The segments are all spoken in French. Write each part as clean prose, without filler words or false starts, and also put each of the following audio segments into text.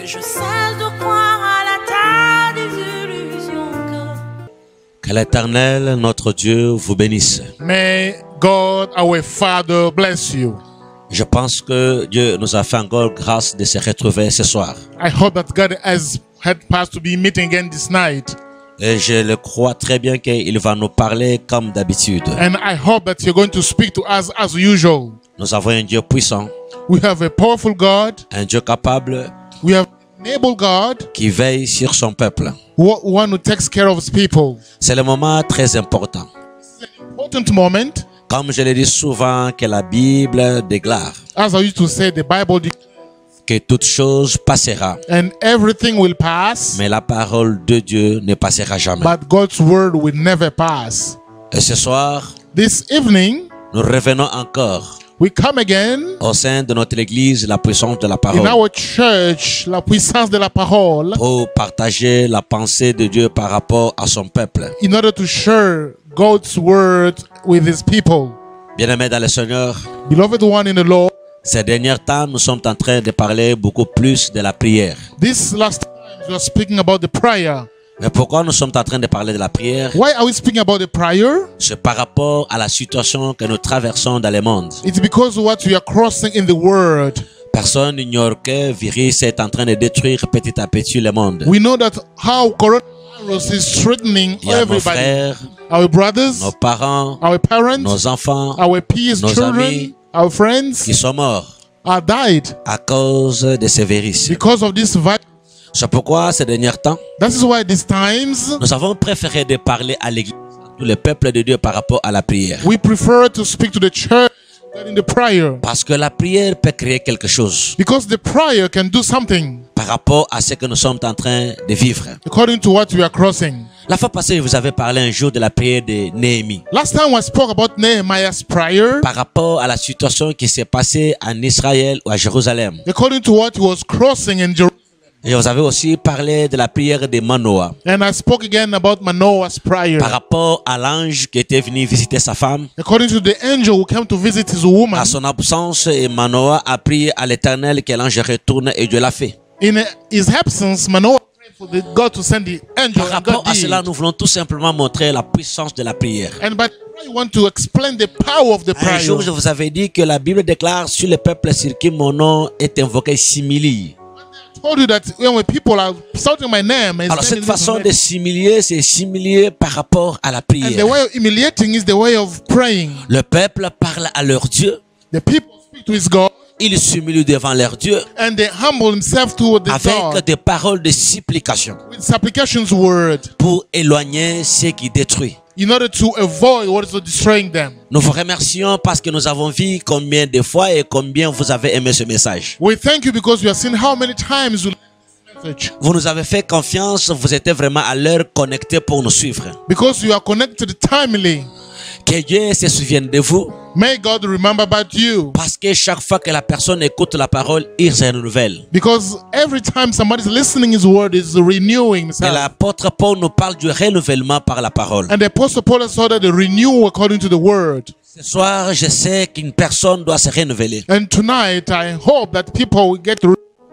Que je cesse de croire à la tas des illusions. Que l'Éternel, notre Dieu, vous bénisse. May God, our Father, bless you. Je pense que Dieu nous a fait encore grâce de se retrouver ce soir. I hope that God has helped us to be meeting again this night. Et je le crois très bien qu'il va nous parler comme d'habitude. And I hope that you're going to speak to us as usual. Nous avons un Dieu puissant, We have a powerful God. un Dieu capable We have an able God qui veille sur son peuple. one who takes care of his people. C'est le moment très important. It's an important moment. Comme je le dis souvent, que la Bible déclare As I used to say, the Bible declares, que toute chose passera, and everything will pass, mais la parole de Dieu ne passera jamais. but God's word will never pass. Et ce soir, This evening, nous revenons encore we come again au sein de notre église, la puissance de la in parole, our church, la puissance de la parole, pour partager la pensée de Dieu par rapport à son peuple. in order to share God's word with his people. Bien-aimés dans le Seigneur, Beloved one in the Lord, ces derniers temps, nous sommes en train de parler beaucoup plus de la prière. this last time we are speaking about the prayer. Mais pourquoi nous sommes en train de parler de la prière? Why are we speaking about the prayer? C'est par rapport à la situation que nous traversons dans le monde. It's because of what we are crossing in the world. Personne n'ignore que le virus est en train de détruire petit à petit le monde. We know that how coronavirus is threatening Il y a nos everybody. frères, Our brothers, nos parents, our parents, nos enfants our peers, nos children, amis our friends qui sont morts are died à cause de ces virus. because of this virus. C'est pourquoi ces derniers temps, That is why these times nous avons préféré de parler à l'église, à tout le peuple de Dieu par rapport à la prière. we prefer to speak to the church regarding the prayer. Parce que la prière peut créer quelque chose Because the prayer can do something par rapport à ce que nous sommes en train de vivre. according to what we are crossing. La fois passée, je vous avais parlé un jour de la prière de Néhémie Last time I spoke about Nehemiah's prayer par rapport à la situation qui s'est passée en Israël ou à Jérusalem. according to what he was crossing in Jerusalem. Et je vous avais aussi parlé de la prière de Manoah And I spoke again about Manoah's prayer par rapport à l'ange qui était venu visiter sa femme. according to the angel who came to visit his woman. À son absence, et Manoah a prié à l'Éternel que l'ange retourne et Dieu l'a fait. In his absence, Manoah prayed for God to send the angel. Par And rapport God à cela, did. nous voulons tout simplement montrer la puissance de la prière. And by prayer, we want to explain the power of the Un prayer. jour, je vous avais dit que la Bible déclare sur le peuple sur qui mon nom est invoqué simili. I told you that when people are shouting my name, his Alors, name cette is façon written. de s'humilier, c'est s'humilier par rapport à la And the prière. way of humiliating is the way of praying. Le peuple parle à leur Dieu. The people speak to his God Ils s'humilient devant leur Dieu and they humble themselves to the avec God des paroles de supplication with supplications word pour éloigner ce qui détruit. in order to avoid what is destroying them. Nous vous remercions parce que nous avons vu combien de fois et combien vous avez aimé ce message. We thank you because we have seen how many times you this message. Vous nous avez fait confiance, vous étiez vraiment à l'heure connectés pour nous suivre. Because you are connected timely. Que Dieu se souvienne de vous May God remember about you. parce que chaque fois que la personne écoute la parole, il se renouvelle. Because every time somebody's listening, his word is renewing Et himself. l'apôtre Paul nous parle du renouvellement par la parole. And the Apostle Paul has ordered the renew according to the word. Ce soir, je sais qu'une personne doit se renouveler And tonight, I hope that people will get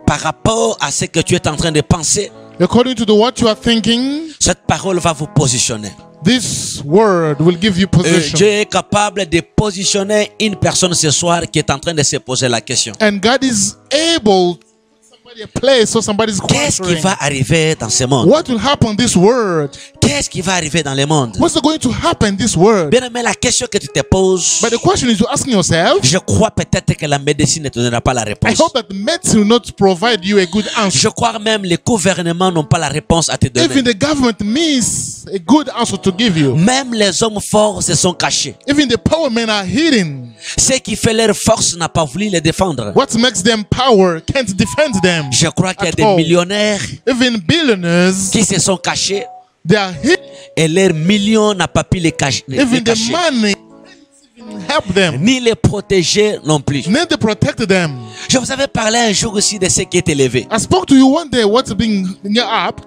par rapport à ce que tu es en train de penser. according to what you are thinking. Cette parole va vous positionner. This word will give you position. Dieu est capable de positionner une personne ce soir qui est en train de se poser la question. And God is able to put somebody a place so somebody's Qu'est-ce qui questioning. va arriver dans ce monde? What will happen in this world? Qu'est-ce qui va arriver dans le monde? What's going to happen in this world? Bien aimé, la question que tu te poses, But the question is, you're asking yourself, je crois peut-être que la médecine ne te donnera pas la I réponse. hope that medicine will not provide you a good answer. Je crois même les gouvernements n'ont pas la réponse à te Even donner. the government miss a good answer to give you. Même les hommes forts se sont cachés. Even the power men are hidden. Ce qui fait leur force n'a pas voulu les défendre. What makes them power can't defend them. Je crois qu'il y a At des all. millionnaires Even billionaires, qui se sont cachés they are hidden. et leurs millions n'ont pas pu les cacher, Even the money can't help them. ni les protéger non plus. Need to protect them. Je vous avais parlé un jour aussi de ce qui est élevé. I spoke to you one day what's being up.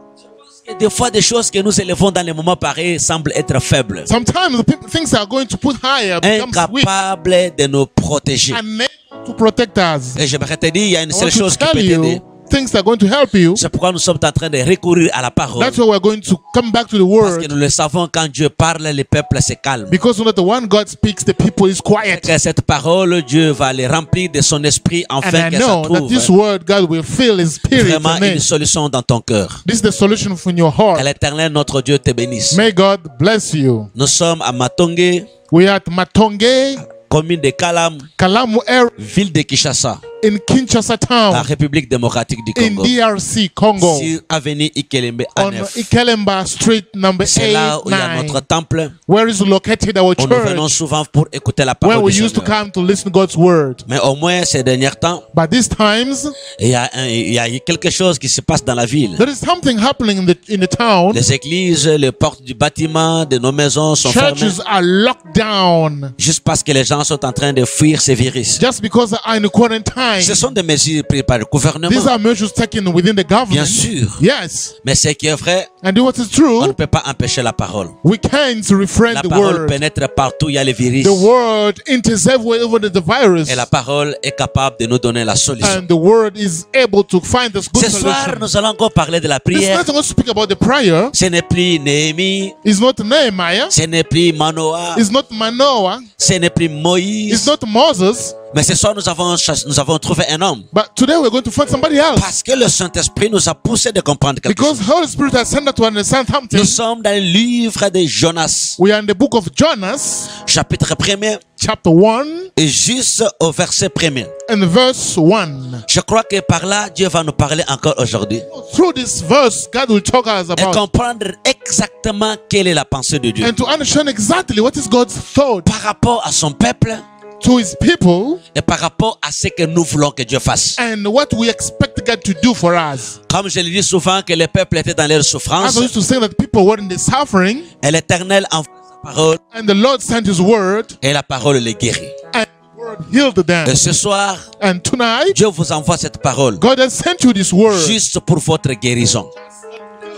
Et des fois, des choses que nous élevons dans les moments pareils semblent être faibles. Sometimes the things are going to put higher becomes weak Incapables de nous protéger. and unable to protect us. Et j'aimerais te dire, il y a une I seule want to chose qui tell peut you, t'aider. things that are going to help you. C'est pourquoi nous sommes en train de recourir à la parole. That's why we're going to come back to the Parce que word. nous le savons, quand Dieu parle, les peuples se calment. Because you know that when God speaks, the people is quiet. Que cette parole, Dieu va les remplir de son esprit And afin I qu'elle know that this trouve word, God will fill His Spirit vraiment in une it. solution dans ton cœur. This is the solution from your Que heart. l'Éternel, notre Dieu, te bénisse. May God bless you. Nous sommes à Matonge, We are at Matonge, commune de Kalam, Kalamu area ville de Kinshasa, in Kinshasa la town, République démocratique du in Congo. DRC, Congo, Sur avenue Ikelembe à on 9. Ikelemba Street number C'est là où il y a 8, notre 9, temple. where is located our Où nous venons church, souvent pour écouter la where parole we du used to Seigneur. come to listen to God's word. Mais au moins ces derniers temps, But these times, il y a quelque chose qui se passe dans la ville. there is something happening in the town. Les églises, les portes du bâtiment, de nos maisons sont fermées. Churches are locked down Juste parce que les gens sont en train de fuir ces virus. just because they are in quarantine. Ce sont des mesures prises par le gouvernement. These are measures taken within the Bien government. sûr. Yes. Mais ce qui est vrai, And what is on ne true, peut pas empêcher la parole. we can't refrain La the parole word. pénètre partout, il y a les virus. The word enters everywhere, even the virus. Et la parole est capable de nous donner la solution. And the word is able to find this good Ce soir, solution. nous allons encore parler de la This prière. night I'm going to speak about the prayer. Ce n'est plus Néhémie, It's not Nehemiah. ce n'est plus Manoah, It's not Manoah. ce n'est plus It's Moïse. not Moses. Mais ce soir, nous avons trouvé un homme. But today we're going to find somebody else. Parce que le Saint-Esprit nous a poussé de comprendre quelque Because chose. Holy Spirit has sent us to understand something. Nous sommes dans le livre de Jonas, We are in the book of Jonas, chapitre 1er, chapter 1, et juste au verset 1er. and verse 1. Je crois que par là, Dieu va nous parler encore aujourd'hui. Through this verse, God will talk us Et about comprendre exactement quelle est la pensée de Dieu. and to understand exactly what is God's thought Par rapport à son peuple to His people et par rapport à ce que nous voulons que Dieu fasse. and what we expect God to do for us. Comme je le dis souvent, que le peuple était dans leur souffrance As I used to say that people were in the suffering et l'Éternel envoie sa parole and the Lord sent His word et la parole les guérit. and the word healed them. Et ce soir, And tonight, Dieu vous envoie cette parole God has sent you this word. juste pour votre guérison.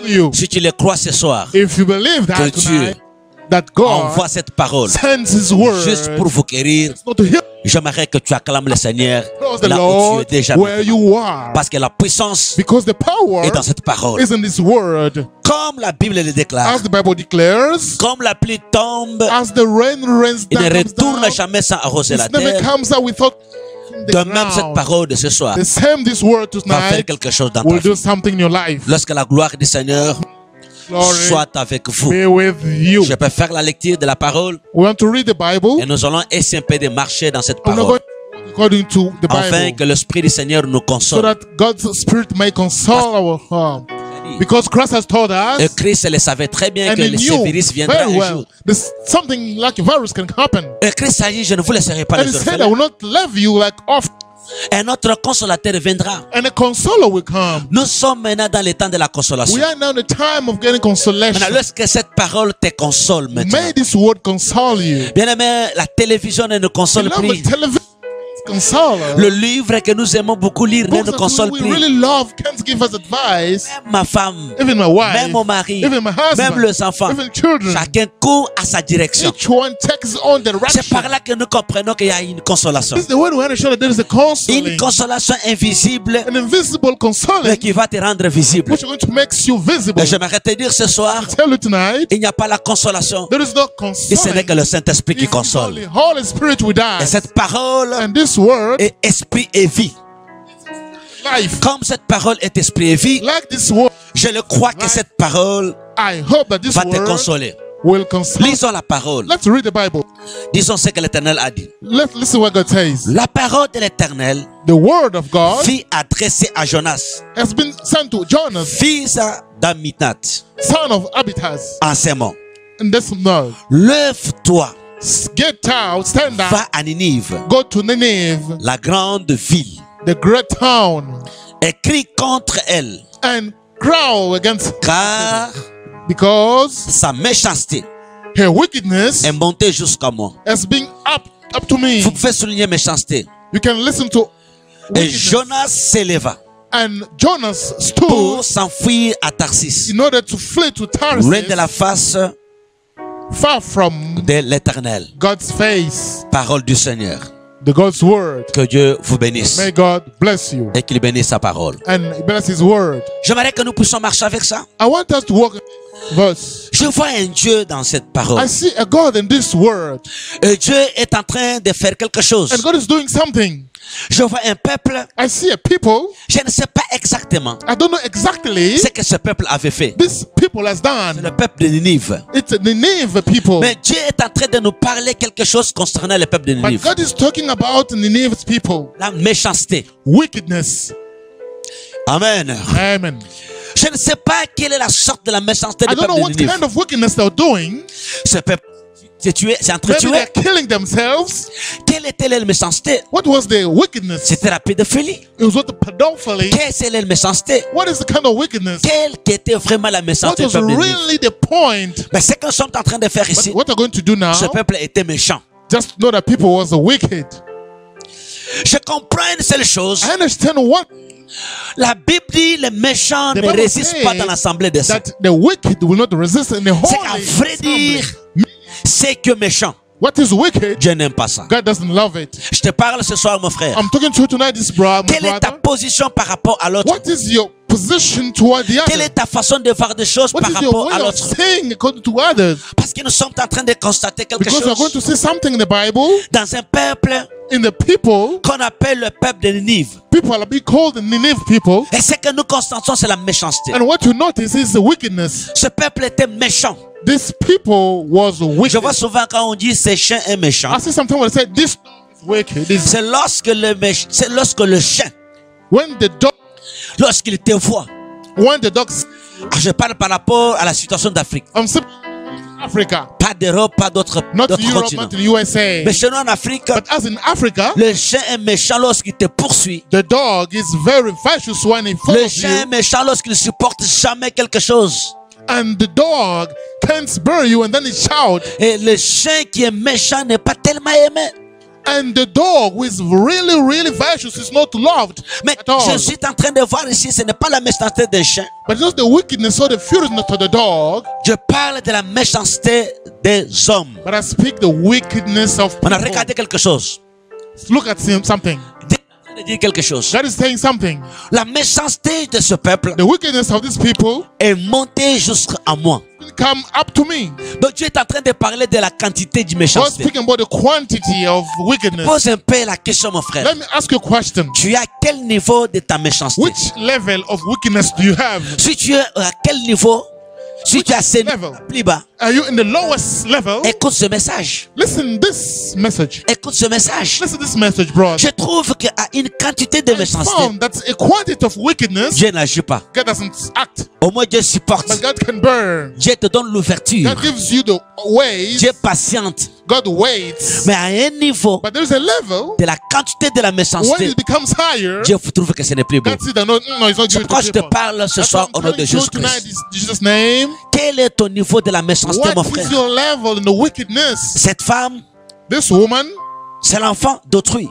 You. Si tu le crois ce soir, If you believe that que Dieu tonight, that God envoie cette parole sends His word, juste pour vous guérir, not to heal j'aimerais que tu acclames le Seigneur the là où Lord tu es déjà. where you are. Parce que la puissance Because the power est dans cette parole. is in this word. Comme la Bible le déclare, As the Bible declares, comme la pluie tombe, as the rain rains il down, ne comes retourne down, jamais sans arroser la it never terre. comes out without the De même, cette ground. parole de ce soir The same this word va faire tonight quelque chose dans ta will do vie. something in your life. Lorsque la gloire du Seigneur Glory soit avec vous. be with you. Je peux faire la lecture de la parole We want to read the Bible. et nous allons essayer un peu de marcher dans cette We're not parole going according to the afin Bible, que l'Esprit du Seigneur nous so console. that God's Spirit may console our heart. Because Christ has told Et us, Christ le savait très bien and que He le knew virus viendra very un well, jour. this, something like a virus can happen. Et Christ a dit, je ne vous laisserai pas And He les said, I orphelins. will not leave you like off, Et notre consolateur viendra. and a consoler will come. Nous sommes maintenant dans le temps de la consolation. We are now in the time of getting Maintenant, consolation. lorsque cette parole te console maintenant. May this word console you. Bien aimé, la télévision ne nous console Beloved, plus. television console us. Le livre que nous aimons beaucoup lire ne Books nous that console we plus. really love can't give us advice. Même ma femme, Even my wife, même mon mari, even my husband, même les enfants, even children. chacun court à sa direction. Each one takes his own C'est direction. par là que nous comprenons qu'il y a une consolation. This is the way we understand that there is a Une consoling, consolation invisible an invisible mais consoling, qui va te rendre visible. which is going to make you visible. Et j'aimerais te dire ce soir, Tell you tonight, il n'y a pas la consolation. there is no Et ce n'est que consoling. le Saint-Esprit qui It's console. only Holy Spirit with Et us. cette parole And this word, est esprit et vie. life, Comme cette parole est esprit et vie, like this word, je le crois que cette parole I hope that this va te word consoler. will console. Lisons la parole. Let's read the Bible. Disons ce que l'Éternel a dit. Let's listen what God says. La parole de l'Éternel The word of God fut adressée à Jonas, has been sent to Jonas, fils d'Amitat, son of Abitas. en ces mots. And this note, Lève-toi, get out, stand up, va à Ninive, go to Nineveh, la grande ville, the great town, et crie contre elle, and growl against, car because sa méchanceté her wickedness est montée jusqu'à moi. has been up to me. Vous pouvez souligner méchanceté. You can listen to Et wickedness. Jonas s'éleva And Jonas pour stood s'enfuir à Tarsis, in order to flee to loin de la Tarsus, face far from de l'Éternel. God's face. Parole du Seigneur. the God's word. Que Dieu vous bénisse May God bless you et qu'il bénisse sa parole. and bless His word. J'aimerais que nous puissions marcher avec ça. I want us to walk in verse. Je vois un Dieu dans cette parole. I see a God in this word, Et Dieu est en train de faire quelque chose. and God is doing something. Je vois un peuple. I see a people. Je ne sais pas exactement I don't know exactly ce que ce peuple avait fait. this people has C'est done. le peuple de Ninive. It's the Nineveh people. Mais Dieu est en train de nous parler quelque chose concernant le peuple de But Ninive. God is talking about Nineveh's people. La méchanceté. Wickedness. Amen. Amen. Je ne sais pas quelle est la sorte de la méchanceté I du don't peuple know de what Ninive. kind of wickedness they're doing. Ce peuple s'est tué, s'est Maybe entretué. they're killing themselves. Quelle était la méchanceté? What was the wickedness? C'était la pédophilie. It was what the pedophilie. Quelle est la méchanceté? What is the kind of wickedness? Quelle était vraiment la What méchanceté du was peuple de Ninive? really the point? Mais ce que nous sommes en train de faire ici, But what they're going to do now, ce peuple était méchant. just know that people was wicked. Je comprends une seule chose. I understand what La Bible dit les méchants the ne Bible résistent pas says, dans l'assemblée des saints. that the wicked will not resist in the C'est qu'à holy vrai assembly. dire, c'est que méchant. What is wicked? Dieu n'aime pas ça. God doesn't love it. Je te parle ce soir, mon frère. I'm talking to you tonight, this my Quelle est ta brother. position par rapport à l'autre? What is your position toward the Quelle other? est ta façon de voir des choses What par is your rapport à way of l'autre? saying according to others? Parce que nous sommes en train de constater quelque Because we're going to chose see something in the Bible, dans un peuple in the people, qu'on appelle le peuple de Ninive. people are being called the Nineveh people. Et ce que nous constatons, c'est la méchanceté. And what you notice is the wickedness. Ce peuple était méchant. This people was Je wicked. vois souvent quand on dit ce chien est méchant, I see sometimes when they say this dog is wicked. It's c'est lorsque le chien, when the dog, lorsqu'il te voit. when the dogs, Je parle par rapport à la situation d'Afrique. I'm saying Africa, Pas d'Europe, pas d'autres not continents. Europe, not the USA. Mais chez nous en Afrique, But as in Africa, le chien est méchant lorsqu'il te poursuit. the dog is very vicious when he Le follows chien est you, méchant lorsqu'il supporte jamais quelque chose. and the dog can't spur you, and then he shout. Et le chien qui est méchant n'est pas tellement aimé. And the dog who is really, really vicious is not loved Mais at all. je suis en train de voir ici, ce n'est pas la méchanceté d'un chien. But just the wickedness or the furiousness of the dog. Je parle de la méchanceté des hommes. But I speak the wickedness of On a people. regardé quelque chose. Look at something. Dieu est en train de dire quelque chose. God is saying something. La méchanceté de ce peuple The wickedness of these people est montée jusqu'à moi. will come up to me. Donc Dieu est en train de parler de la quantité de God méchanceté. speaking about the quantity of wickedness. Pose un peu la question, mon frère. Let me ask you a question. Tu es à quel niveau de ta méchanceté? Which level of wickedness do you have? Si tu es à quel niveau? Si tu es à ce level? niveau plus bas, Are you in the lowest level? écoute ce message. Listen this message. Écoute ce message. Listen this message, bro. Je trouve qu'à une quantité de I méchanceté, found that a quantity of wickedness, Dieu n'agit pas. God doesn't act, Au moins Dieu supporte. but God can burn. Dieu te donne l'ouverture. God gives you the ways. Dieu patiente. God waits. Mais à un niveau But there's a level de la quantité de la when méchanceté, it becomes higher. Dieu trouve que ce n'est plus beau. God sees that no, it's not C'est good pourquoi to je te people. parle ce That's soir why au nom I'm de telling you Jésus tonight Christ. in Jesus' name. Quel est ton niveau de la méchanceté, mon What frère? is your level in the wickedness? Cette femme, This woman, c'est l'enfant d'autrui.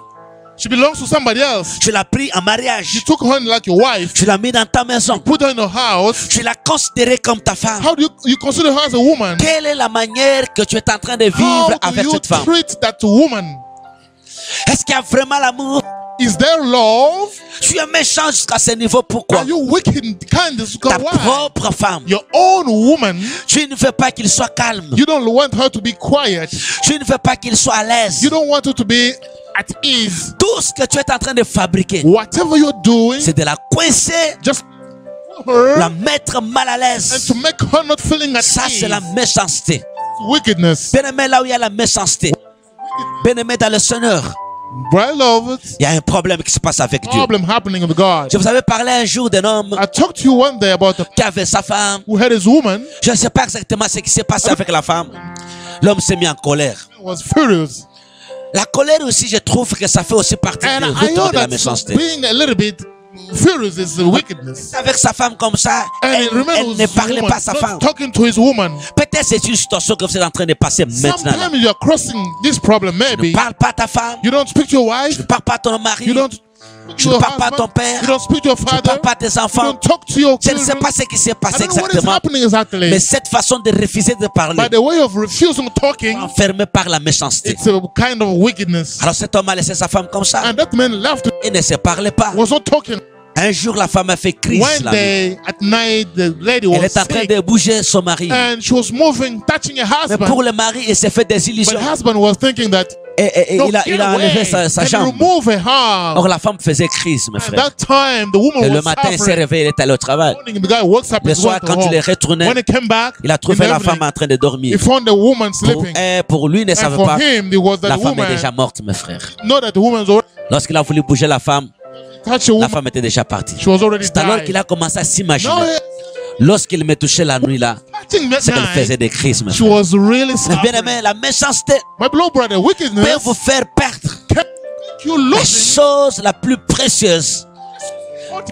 she belongs to somebody else. Tu l'as pris en mariage. You took her like your wife, Tu l'as mis dans ta maison. put her in a house. Tu l'as considérée comme ta femme. How do you consider her as a woman? Quelle est la manière que tu es en train de How vivre do avec you cette femme? treat that woman? Est-ce qu'il y a vraiment l'amour? Is there love? Tu es méchant jusqu'à ce niveau. Pourquoi? Are you wicked and kindness? Ta Why? propre femme. Your own woman, Tu ne veux pas qu'il soit calme. you don't want her to be quiet. Tu ne veux pas qu'il soit à l'aise. You don't want her to be at ease. Tout ce que tu es en train de fabriquer, Whatever you're doing, c'est de la coincer, just her la mettre mal à and l'aise. to make her not feeling at Ça, c'est ease. la méchanceté. Wickedness. Bien-aimé, là où il y a la méchanceté, bien-aimé dans le Seigneur, Bright love, il y a un problème qui se passe avec Dieu. problem happening with God. Je vous avais parlé un jour d'un homme I talked to you one day about a qui avait sa femme. who had his woman Je ne sais pas exactement ce qui s'est passé avec la femme. L'homme s'est mis en colère. was furious. La colère aussi, je trouve que ça fait aussi partie And du I know retour de la that méchanceté. being a little bit furious is the wickedness. Avec sa femme comme ça, And elle, it remains elle with ne his parlait woman, pas à sa femme. not talking to his woman. Peut-être c'est une situation que vous êtes en train de passer maintenant. Là. Sometimes you are crossing this problem. Ne Maybe parle pas à ta femme, you don't speak to your ne wife. parle pas à ton mari. You don't Tu ne parles pas à ton père. You don't speak to your Tu ne father. parles pas à tes You enfants. don't talk to your Je ne sais children. pas ce qui s'est I passé don't know what is exactement. happening exactly. Mais cette façon de refuser de parler, By the way of refusing talking, enfermé par la méchanceté. it's a kind of wickedness. Alors cet homme a laissé sa femme comme ça. And that man left, Il ne se parlait pas. was not talking. Un jour, la femme a fait crise. One la nuit. day at night, the lady Elle was est en train sick de bouger son mari. and she was moving, touching her Mais pour husband. le mari, il s'est fait des But illusions. the husband was thinking that Et no, il a get enlevé away, sa can jambe. remove her arm. Or la femme faisait crise, mes At frères. that time, the woman Et le was matin, il s'est suffering. réveillé, il est allé au travail. Morning, the guy wakes up Le and soir, went quand il est home. retourné, When he came back, il a in trouvé the la femme evening, en train de he dormir. found the woman sleeping. Pour lui, il ne And savait for pas. him, it was that La the femme est woman, déjà morte, mes frères. know that the woman's already Lorsqu'il a voulu bouger la femme, touched the la woman. femme était déjà partie. She was already C'est alors qu'il died. a commencé à Now, s'imaginer. Lorsqu'il me touchait la nuit là, touching c'est qu'elle faisait midnight, des crises, mes she frères. was really Mais suffering. bien aimé, la méchanceté My beloved brother, peut wickedness vous faire perdre can make you la losing chose la plus précieuse.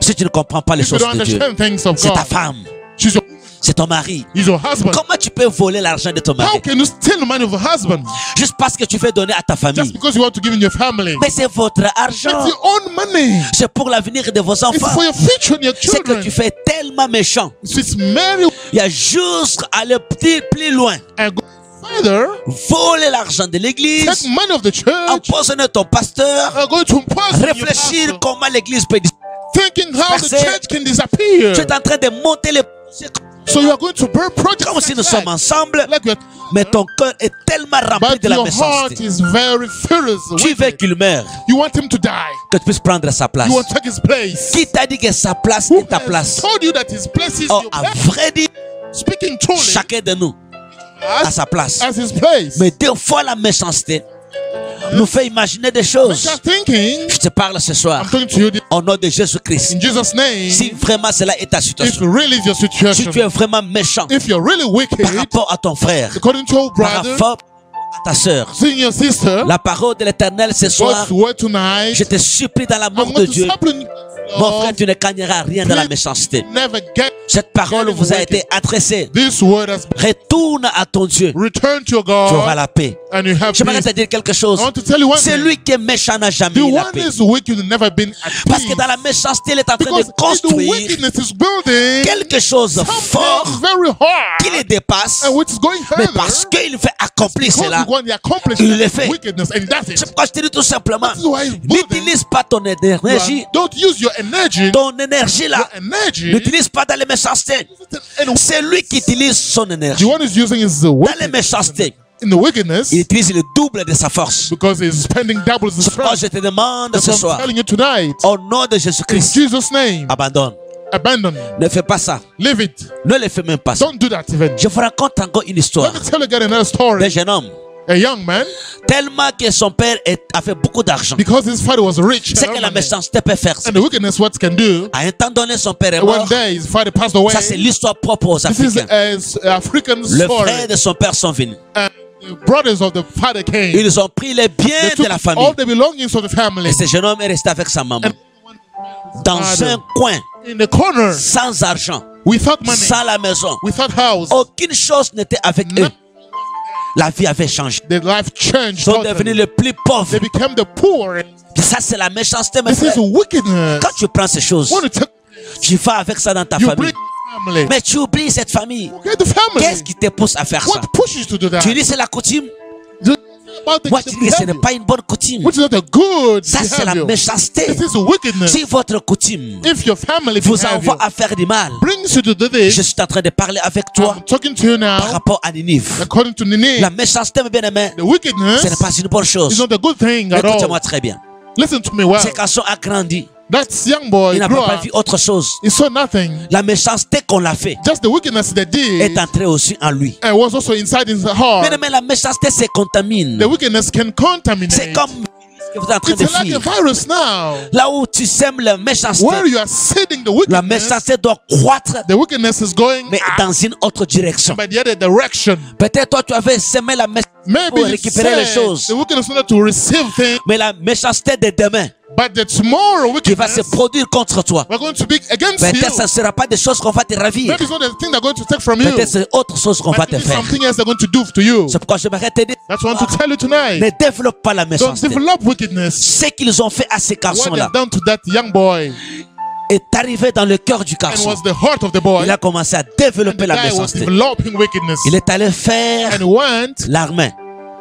Si tu ne comprends pas les if you choses don't de Dieu, understand things of c'est ta God. femme, She's your, c'est ton mari. he's your husband. Comment tu peux voler l'argent de ton How mari can you steal the money of a husband juste parce que tu veux donner à ta just famille? because you want to give in your family? Mais c'est votre It's argent. your own money. C'est pour l'avenir de vos It's enfants. for your future and your C'est que children. tu fais tellement méchant. So it's very Il y a juste à aller plus loin. and go further. Voler l'argent de l'église, Take money of the church. empoisonner ton pasteur, Go to impoison your réfléchir pastor, comment l'église peut disparaître. thinking how the disperser. church can disappear. Tu es en train de monter les So you are going to burn projects comme si nous like sommes that. ensemble, Like you're- mais ton cœur est tellement rempli but de la your heart méchanceté. is very furious. Tu with veux it. qu'il meure, You want him to die. que tu puisses prendre sa place. You want to take his place. Qui t'a dit que sa place Who est ta has place? told you that his place is Oh, your à place? vrai dire, Speaking truly, chacun de nous a as, sa place. as his place. Mais des fois, la méchanceté nous fait imaginer des choses. You're thinking, Je te parle ce soir I'm talking to you au nom de Jésus-Christ. in Jesus' name. Si vraiment cela est ta If situation, really is your si situation, tu es vraiment méchant if you're really wicked, par rapport à ton frère, according to your par brother, rapport à ta sœur, seeing your sister, la parole de l'Éternel ce soir, God's word tonight, je te supplie dans l'amour I'm de going to Dieu, supplement mon frère, tu ne gagneras rien de la méchanceté. never get Cette parole vous a été adressée. this word has Retourne à ton Dieu, returned to your tu auras God la paix. and you have J'aimerais te peace. dire quelque chose. I want to tell you one thing. Celui qui est méchant n'a jamais The eu la one paix. is wicked has never been at Parce peace. que dans la méchanceté, il est en train Because de the construire wickedness is building quelque chose de fort something very qui hard les dépasse. and which is going Mais further parce qu'il veut accomplir because cela, you want to accomplish il le fait. wickedness and that's c'est it. pourquoi je te dis tout simplement, That is why it's building. n'utilise pas ton énergie. Don't use your energy. Ton énergie là, Your energy. n'utilise pas dans les méchancetés. And C'est lui qui utilise son the énergie. one is using his Dans les wicked, méchancetés, in the wickedness il utilise le double de sa force. because he's spending double his C'est pourquoi strength. je te demande That's ce what I'm soir, telling you tonight. au nom de In Jésus-Christ, Jesus' name, abandonne. abandon. Ne fais pas ça. Leave it. Ne le fais même pas ça. Don't do that even. Je vous raconte encore une histoire Let me tell you again another d'un story. jeune homme, A young man, tellement que son père a fait beaucoup d'argent. because his father was rich, C'est que la méchanceté peut faire ça. and the wickedness what can do. À un temps donné, son père est One mort. day his father passed away. Ça, c'est l'histoire propre aux This is Africains. an African Le story. frère de son père sont venus. And the brothers of the father came. Ils ont pris les They biens de took la famille. all the belongings of the family. Et ce jeune homme est resté avec sa maman. Dans un coin, In the corner, sans argent, without money, sans la maison. without house, Aucune chose n'était avec eux. La vie avait changé. their life changed. Ils sont devenus Totally. les plus pauvres. They became the poor. Ça, c'est la méchanceté, mes This is frères. wickedness. Quand tu prends ces choses, When you take, tu vas avec ça dans ta you famille. bring family. Mais tu oublies cette famille. Get the family. Qu'est-ce qui te pousse à faire ça? What pushes you to do that? Tu dis c'est la coutume. About the Moi, tu dis que ce n'est behavior, pas une bonne coutume. which is not a good Ça, c'est la behavior. méchanceté. This is wickedness. Si votre coutume If your family vous behavior envoie à faire du mal, brings you to do je this, suis en train de parler avec toi I'm talking to you par now. rapport à Ninive. According to Nini, La méchanceté, mes bien-aimés, the wickedness ce n'est pas une bonne is chose. not a good thing at Écoutez-moi all. très bien. Listen to me well. Ces garçons a grandi. That young boy Il n'a grew pas up. vu autre chose. He saw nothing. La méchanceté qu'on l'a fait Just the wickedness they did, est entrée aussi en lui. and was also inside his heart. Mais la méchanceté se contamine. The wickedness can contaminate. C'est comme ce que vous êtes en train It's de like a fuir. virus now. Là où tu sèmes la méchanceté, Where you are seeding the la wickedness, méchanceté doit croître, the wickedness is going mais dans une autre direction. by the other direction. Peut-être toi, tu avais semé la méchanceté Maybe pour you récupérer les said choses. the wickedness in order to receive things, Mais la méchanceté de demain But the tomorrow qui va se wickedness, produire contre toi. we're going to be against Peut-être you. ça ne sera pas des choses qu'on va te ravir. Maybe it's not the thing they're going to take from you. Peut-être c'est autre chose qu'on va But te it's faire. something else they're going to do to you. C'est pourquoi j'aimerais te dire, That's what I want to tell you tonight. ne développe pas la Don't méchanceté. develop wickedness. Ce qu'ils ont fait à ces What garçons-là they've done to that young boy est arrivé dans le cœur du and garçon. was the heart of the boy. Il a commencé à And développer the la guy was méchanceté. developing wickedness Il est allé faire and went l'armée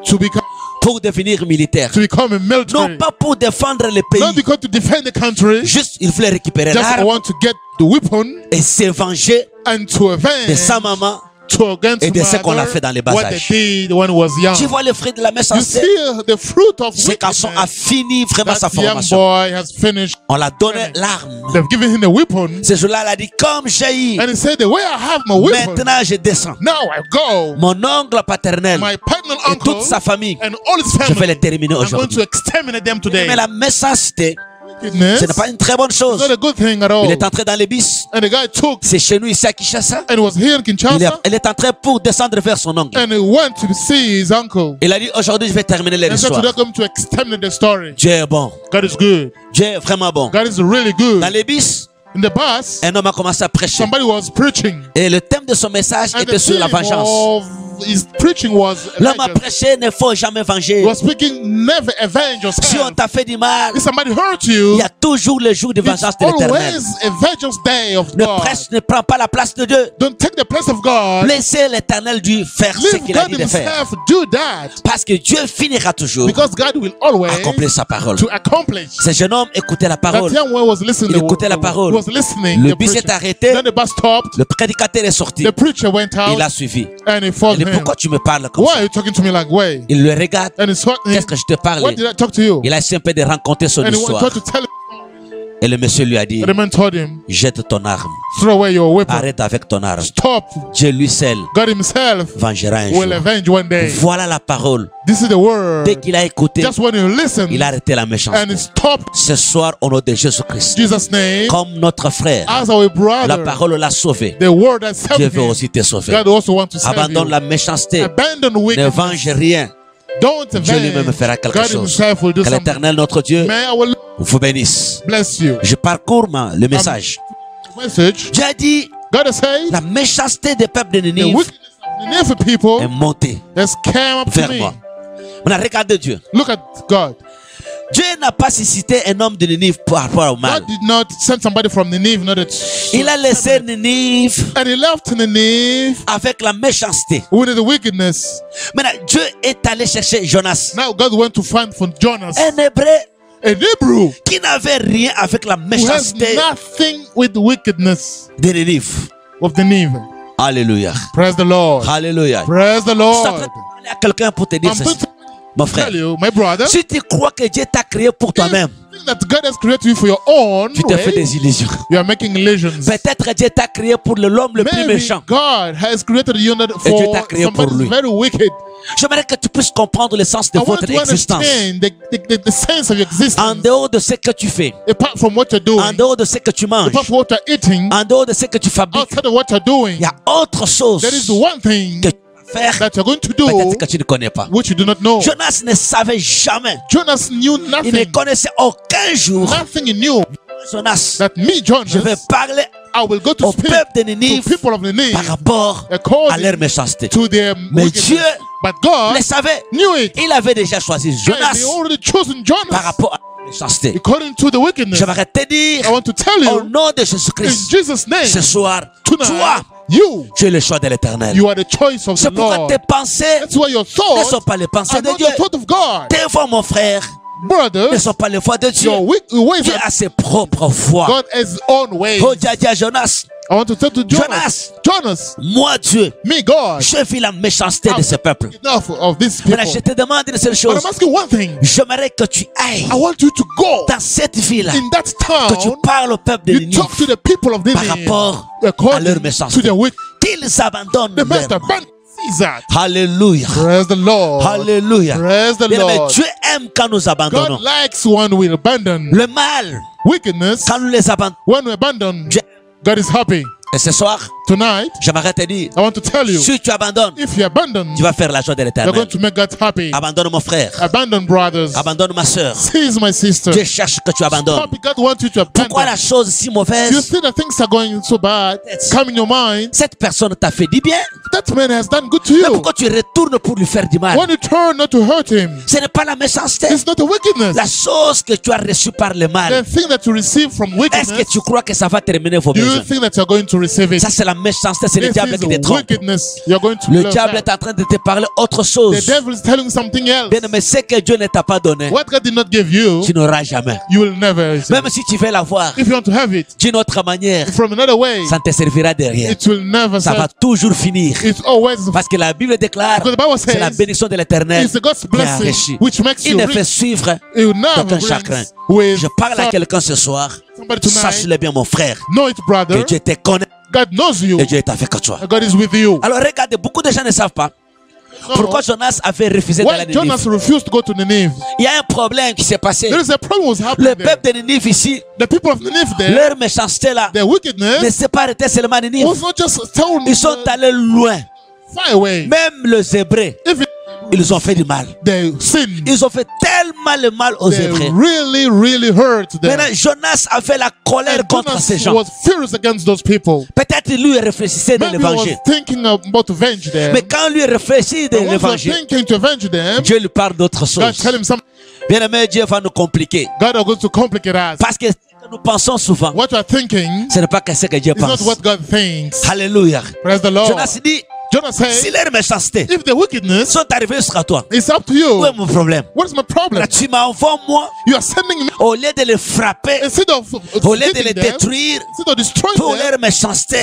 to become pour devenir militaire. a Non military. pas pour défendre le Not pays. because to defend the country, Juste, il voulait récupérer just I l'arme want to get the weapon et se venger and to de avenge sa maman. to against et de ce qu'on a mother fait dans les bas what âges. they did when he was young. Tu vois le fruit de la You méchanceté. see the fruit of Ce garçon a wickedness. fini vraiment sa That young formation. boy has finished. On l'a donné l'arme. They've given him the weapon, Ce jour-là, il a dit, comme j'ai eu, and he said, "The way I have my weapon, maintenant je descends. now I go. Mon oncle paternel My paternal et uncle toute sa famille, and all his je vais family, les terminer I'm going aujourd'hui. to exterminate them today." Mais la méchanceté, Wickedness ce n'est pas une très bonne is chose. not a good thing at all. Il est entré dans les bis. And the guy took C'est chez nous ici à Kinshasa. and was here in Kinshasa, Il est entré pour descendre vers son oncle. and he went to see his uncle. Il a dit, aujourd'hui je vais terminer And said, l'histoire. "Today I'm going to exterminate the story." Dieu est bon. God is good. Dieu est vraiment bon. God is really good. Dans les bis, In the bus, un homme a commencé à prêcher. somebody was preaching, Et le thème de son message and était the sur la theme vengeance. of his preaching was L'homme a vengeance. prêché, ne faut jamais venger. He was speaking, never avenge Si on yourself. t'a fait du mal, If somebody hurt il you, y a toujours le jour de it's vengeance de l'éternel. always a vengeance day of Ne God. prêche, ne prends pas la place de Dieu. Don't take the place of God. Laissez l'éternel Dieu faire ce Leave qu'il a God dit de faire. himself do that, Parce que Dieu finira toujours because God will always accomplir sa parole. to accomplish. Ce jeune homme écoutait la That parole. young man was listening. Il écoutait la parole. He was listening. Le the bus preaching. est arrêté. Then the bus stopped. Le prédicateur est sorti. The preacher went Il out l'a suivi. and he Il followed dit, him. pourquoi tu me parles comme Why ça? are you talking to me like way? Il le regarde. And he saw him. Qu'est-ce que je te What parlais? did I talk to you? Il a essayé un peu de raconter son And he histoire. tried to tell him. Et le monsieur lui a dit, And the man told him, jette ton arme. "Throw away your weapon. Arrête avec ton arme. Stop. Dieu lui seul God himself vengera un jour. will avenge one day." Voilà la parole. This is the word. Dès qu'il a écouté, Just when you listen, il a arrêté la and méchanceté. it stopped. Ce soir, au nom de Jésus-Christ, Jesus' name, comme notre frère, as our la brother, parole l'a sauvé. the word that Dieu saved veut him, aussi te sauver. God also wants to save Abandonne you. la méchanceté. Abandon Ne wickedness. venge rien. Don't Dieu lui-même avenge. fera quelque God chose. himself will do Que something. l'Éternel, notre Dieu, May our Lord vous bénisse. bless you. Je parcours le message. Message. Dieu a dit, God has said, la méchanceté des peuples de the Ninive wickedness of the Nineveh est people montée has come up to vers me. moi. Maintenant, regardez Dieu. Look at God. Dieu n'a pas suscité un homme de Ninive par rapport au mal. God did not send somebody from Nineveh, not that. Il a laissé Ninive And he left Nineveh avec la méchanceté. with the wickedness. Maintenant, Dieu est allé chercher Jonas, Now God went to find from Jonas, un hébreu an Hebrew qui n'avait rien avec la who has méchanceté nothing with the wickedness de Ninive. of the Nineveh. Alléluia. Praise the Lord. Alléluia. Praise the Je suis en train Lord. de parler à quelqu'un pour te dire I'm ceci. going to Mon frère, tell you, my brother, si tu crois que Dieu t'a créé pour toi-même, think that God has created you for your own tu te fais way, des illusions. you are making illusions. Peut-être Dieu t'a créé pour l'homme le plus Maybe méchant. God has created you not Et Dieu for t'a créé somebody pour lui. who's very wicked. J'aimerais que tu puisses comprendre le sens de I want votre to existence. understand the sense of your En existence. dehors de ce que tu fais, Apart from what you're en doing, dehors de ce que tu manges, apart from what you're eating, en dehors de ce que tu fabriques, outside of what you're doing, il y a autre chose there is one thing que tu vas faire, that you're going to do peut-être que tu ne connais pas. which you do not know. Jonas ne savait jamais, Jonas knew il ne nothing. connaissait aucun jour. Nothing he knew Jonas, that me, je vais Jonas, parler I will go to au speak peuple de to Ninive people of the par Nineveh rapport à leur according méchanceté. to their Mais wickedness. Dieu But God le savait. knew it. Il avait déjà choisi And Jonas he already chosen par Jonas rapport à la méchanceté. according to the wickedness. J'aimerais te dire, I want to tell au you, nom de in Jésus-Christ, Jesus' name, ce soir, tonight, toi, you tu es le choix de l'éternel. are the choice of the C'est pourquoi Lord. tes pensées That's why your ne sont thoughts pas les pensées are de not Dieu. the thought of God. Tes voix, mon frère, ne Brother, sont pas les voix de Dieu. your ways Dieu are a ses propres voix. God has his own ways. Oh, Dieu a dit à Jonas, I want to tell to Jonas, Jonas, moi Dieu, me, God, je vis la méchanceté de ce peuple. enough of these people. Maintenant, je te demande une seule But chose. I'm asking one thing. J'aimerais que tu ailles I want you to go dans cette ville, in that que tu town. parles au peuple de You Ninive talk to the people of par Nineveh rapport à according leur to méchanceté. their wicked. Qu'ils abandonnent The master leur. Ben sees that. Alléluia. Praise the Lord. Alléluia. Praise the Bien-aimé, Lord. Dieu aime quand nous abandonnons. God likes one we abandon. Le mal, Wickedness, quand nous les abandonnons. when we abandon, Dieu- God is happy. Et ce soir, Tonight, j'aimerais te dire, I want to tell you, si tu abandonnes, if you abandon, tu vas faire la joie de you're l'Éternel. going to make God happy. Abandonne mon frère, Abandon brothers. abandonne ma soeur. Seize my sister. Dieu cherche que tu abandonnes. Stop it. God wants you to Pourquoi abandon. la chose si You mauvaise? see that things are going so bad, come in your mind. Cette personne t'a fait du bien, That man has done good to mais you. pourquoi tu retournes pour lui faire du mal? When you turn not to hurt him, Ce n'est pas la méchanceté. it's not a wickedness. La chose que tu as reçue par le The mal, thing that you receive from est-ce que wickedness, tu crois que ça va terminer vos do you besoins? think that you're going to receive it? Ça, c'est la méchanceté, c'est le This diable is qui te trompe. wickedness. You're going to Le love diable that. est en train de te parler autre The chose. devil is telling something else. Bien, mais ce que Dieu ne t'a pas donné, What God did not give you, tu n'auras jamais. you will never receive. Même si tu veux l'avoir If you want to have it d'une autre manière, from another way, ça ne te servira de rien. it will never Ça va serve. toujours finir. It's always Parce que la Bible déclare, because the Bible c'est la says bénédiction de l'Éternel it's the God's qui a blessing enrichi. which makes Il you ne fait rich. suivre It will never d'aucun brings chagrin. with Je parle à quelqu'un ce soir. somebody Sache-le tonight. bien, mon frère, Know it, que brother. Dieu te connaît God knows you. et Dieu est avec toi. And God is with you. Alors regardez, beaucoup de gens ne savent pas So, pourquoi Jonas avait refusé d'aller à why Jonas Ninive. refused to go to Nineveh? Il y a un problème qui s'est passé. There is a problem was Le happening there. peuple de Ninive ici, The people of Nineveh there, leur méchanceté là, their ne wickedness s'est pas arrêtée seulement à Ninive. was not just told Ils sont allés loin. far away. Même les Hébreux, If ils ont fait du mal. they sinned, Ils ont fait tellement le mal aux they Hébreux. really, really hurt them. Maintenant, Jonas avait la colère And contre ces Jonas gens. was furious against those people. Peut-être lui réfléchissait de Maybe he was l'évangile. thinking about to avenge them. Mais quand lui réfléchit de And once he was l'évangile, thinking to avenge them, Dieu lui parle d'autre God chose. tell him something. Bien aimé, Dieu va nous compliquer. God are going to complicate us. Parce que ce que nous pensons souvent, What you are thinking ce n'est pas que ce que Dieu is not pense. what God thinks. Alléluia. Praise the Lord. Jonas dit, Jonas si said, leur méchanceté if the wickedness sont arrivés jusqu'à toi, is up to où you, est mon problème? what is my problem? Là, tu m'envoies moi, You are sending me au lieu de les frapper, instead of au lieu de les hitting them, détruire, instead of destroying pour them, leur méchanceté,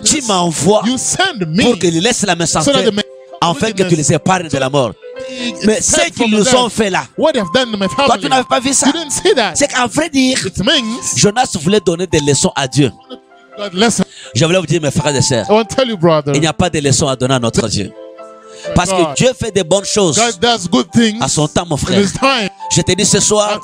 tu m'envoies you send me pour qu'ils laissent la so méchanceté, that the afin que tu les épargnes de la mort. Mais ce qu'ils nous ont fait là, what they have done to my toi tu family, n'avais pas vu ça. you didn't see that. C'est qu'en vrai dire, It means Jonas voulait donner des leçons à Dieu. God listen. Je voulais vous dire, mes frères et sœurs, I want to tell you, brother, il n'y a pas de leçons à donner à notre Dieu. Parce que Dieu fait des bonnes choses God does good things à son temps, mon in frère. His time. Je te dis ce soir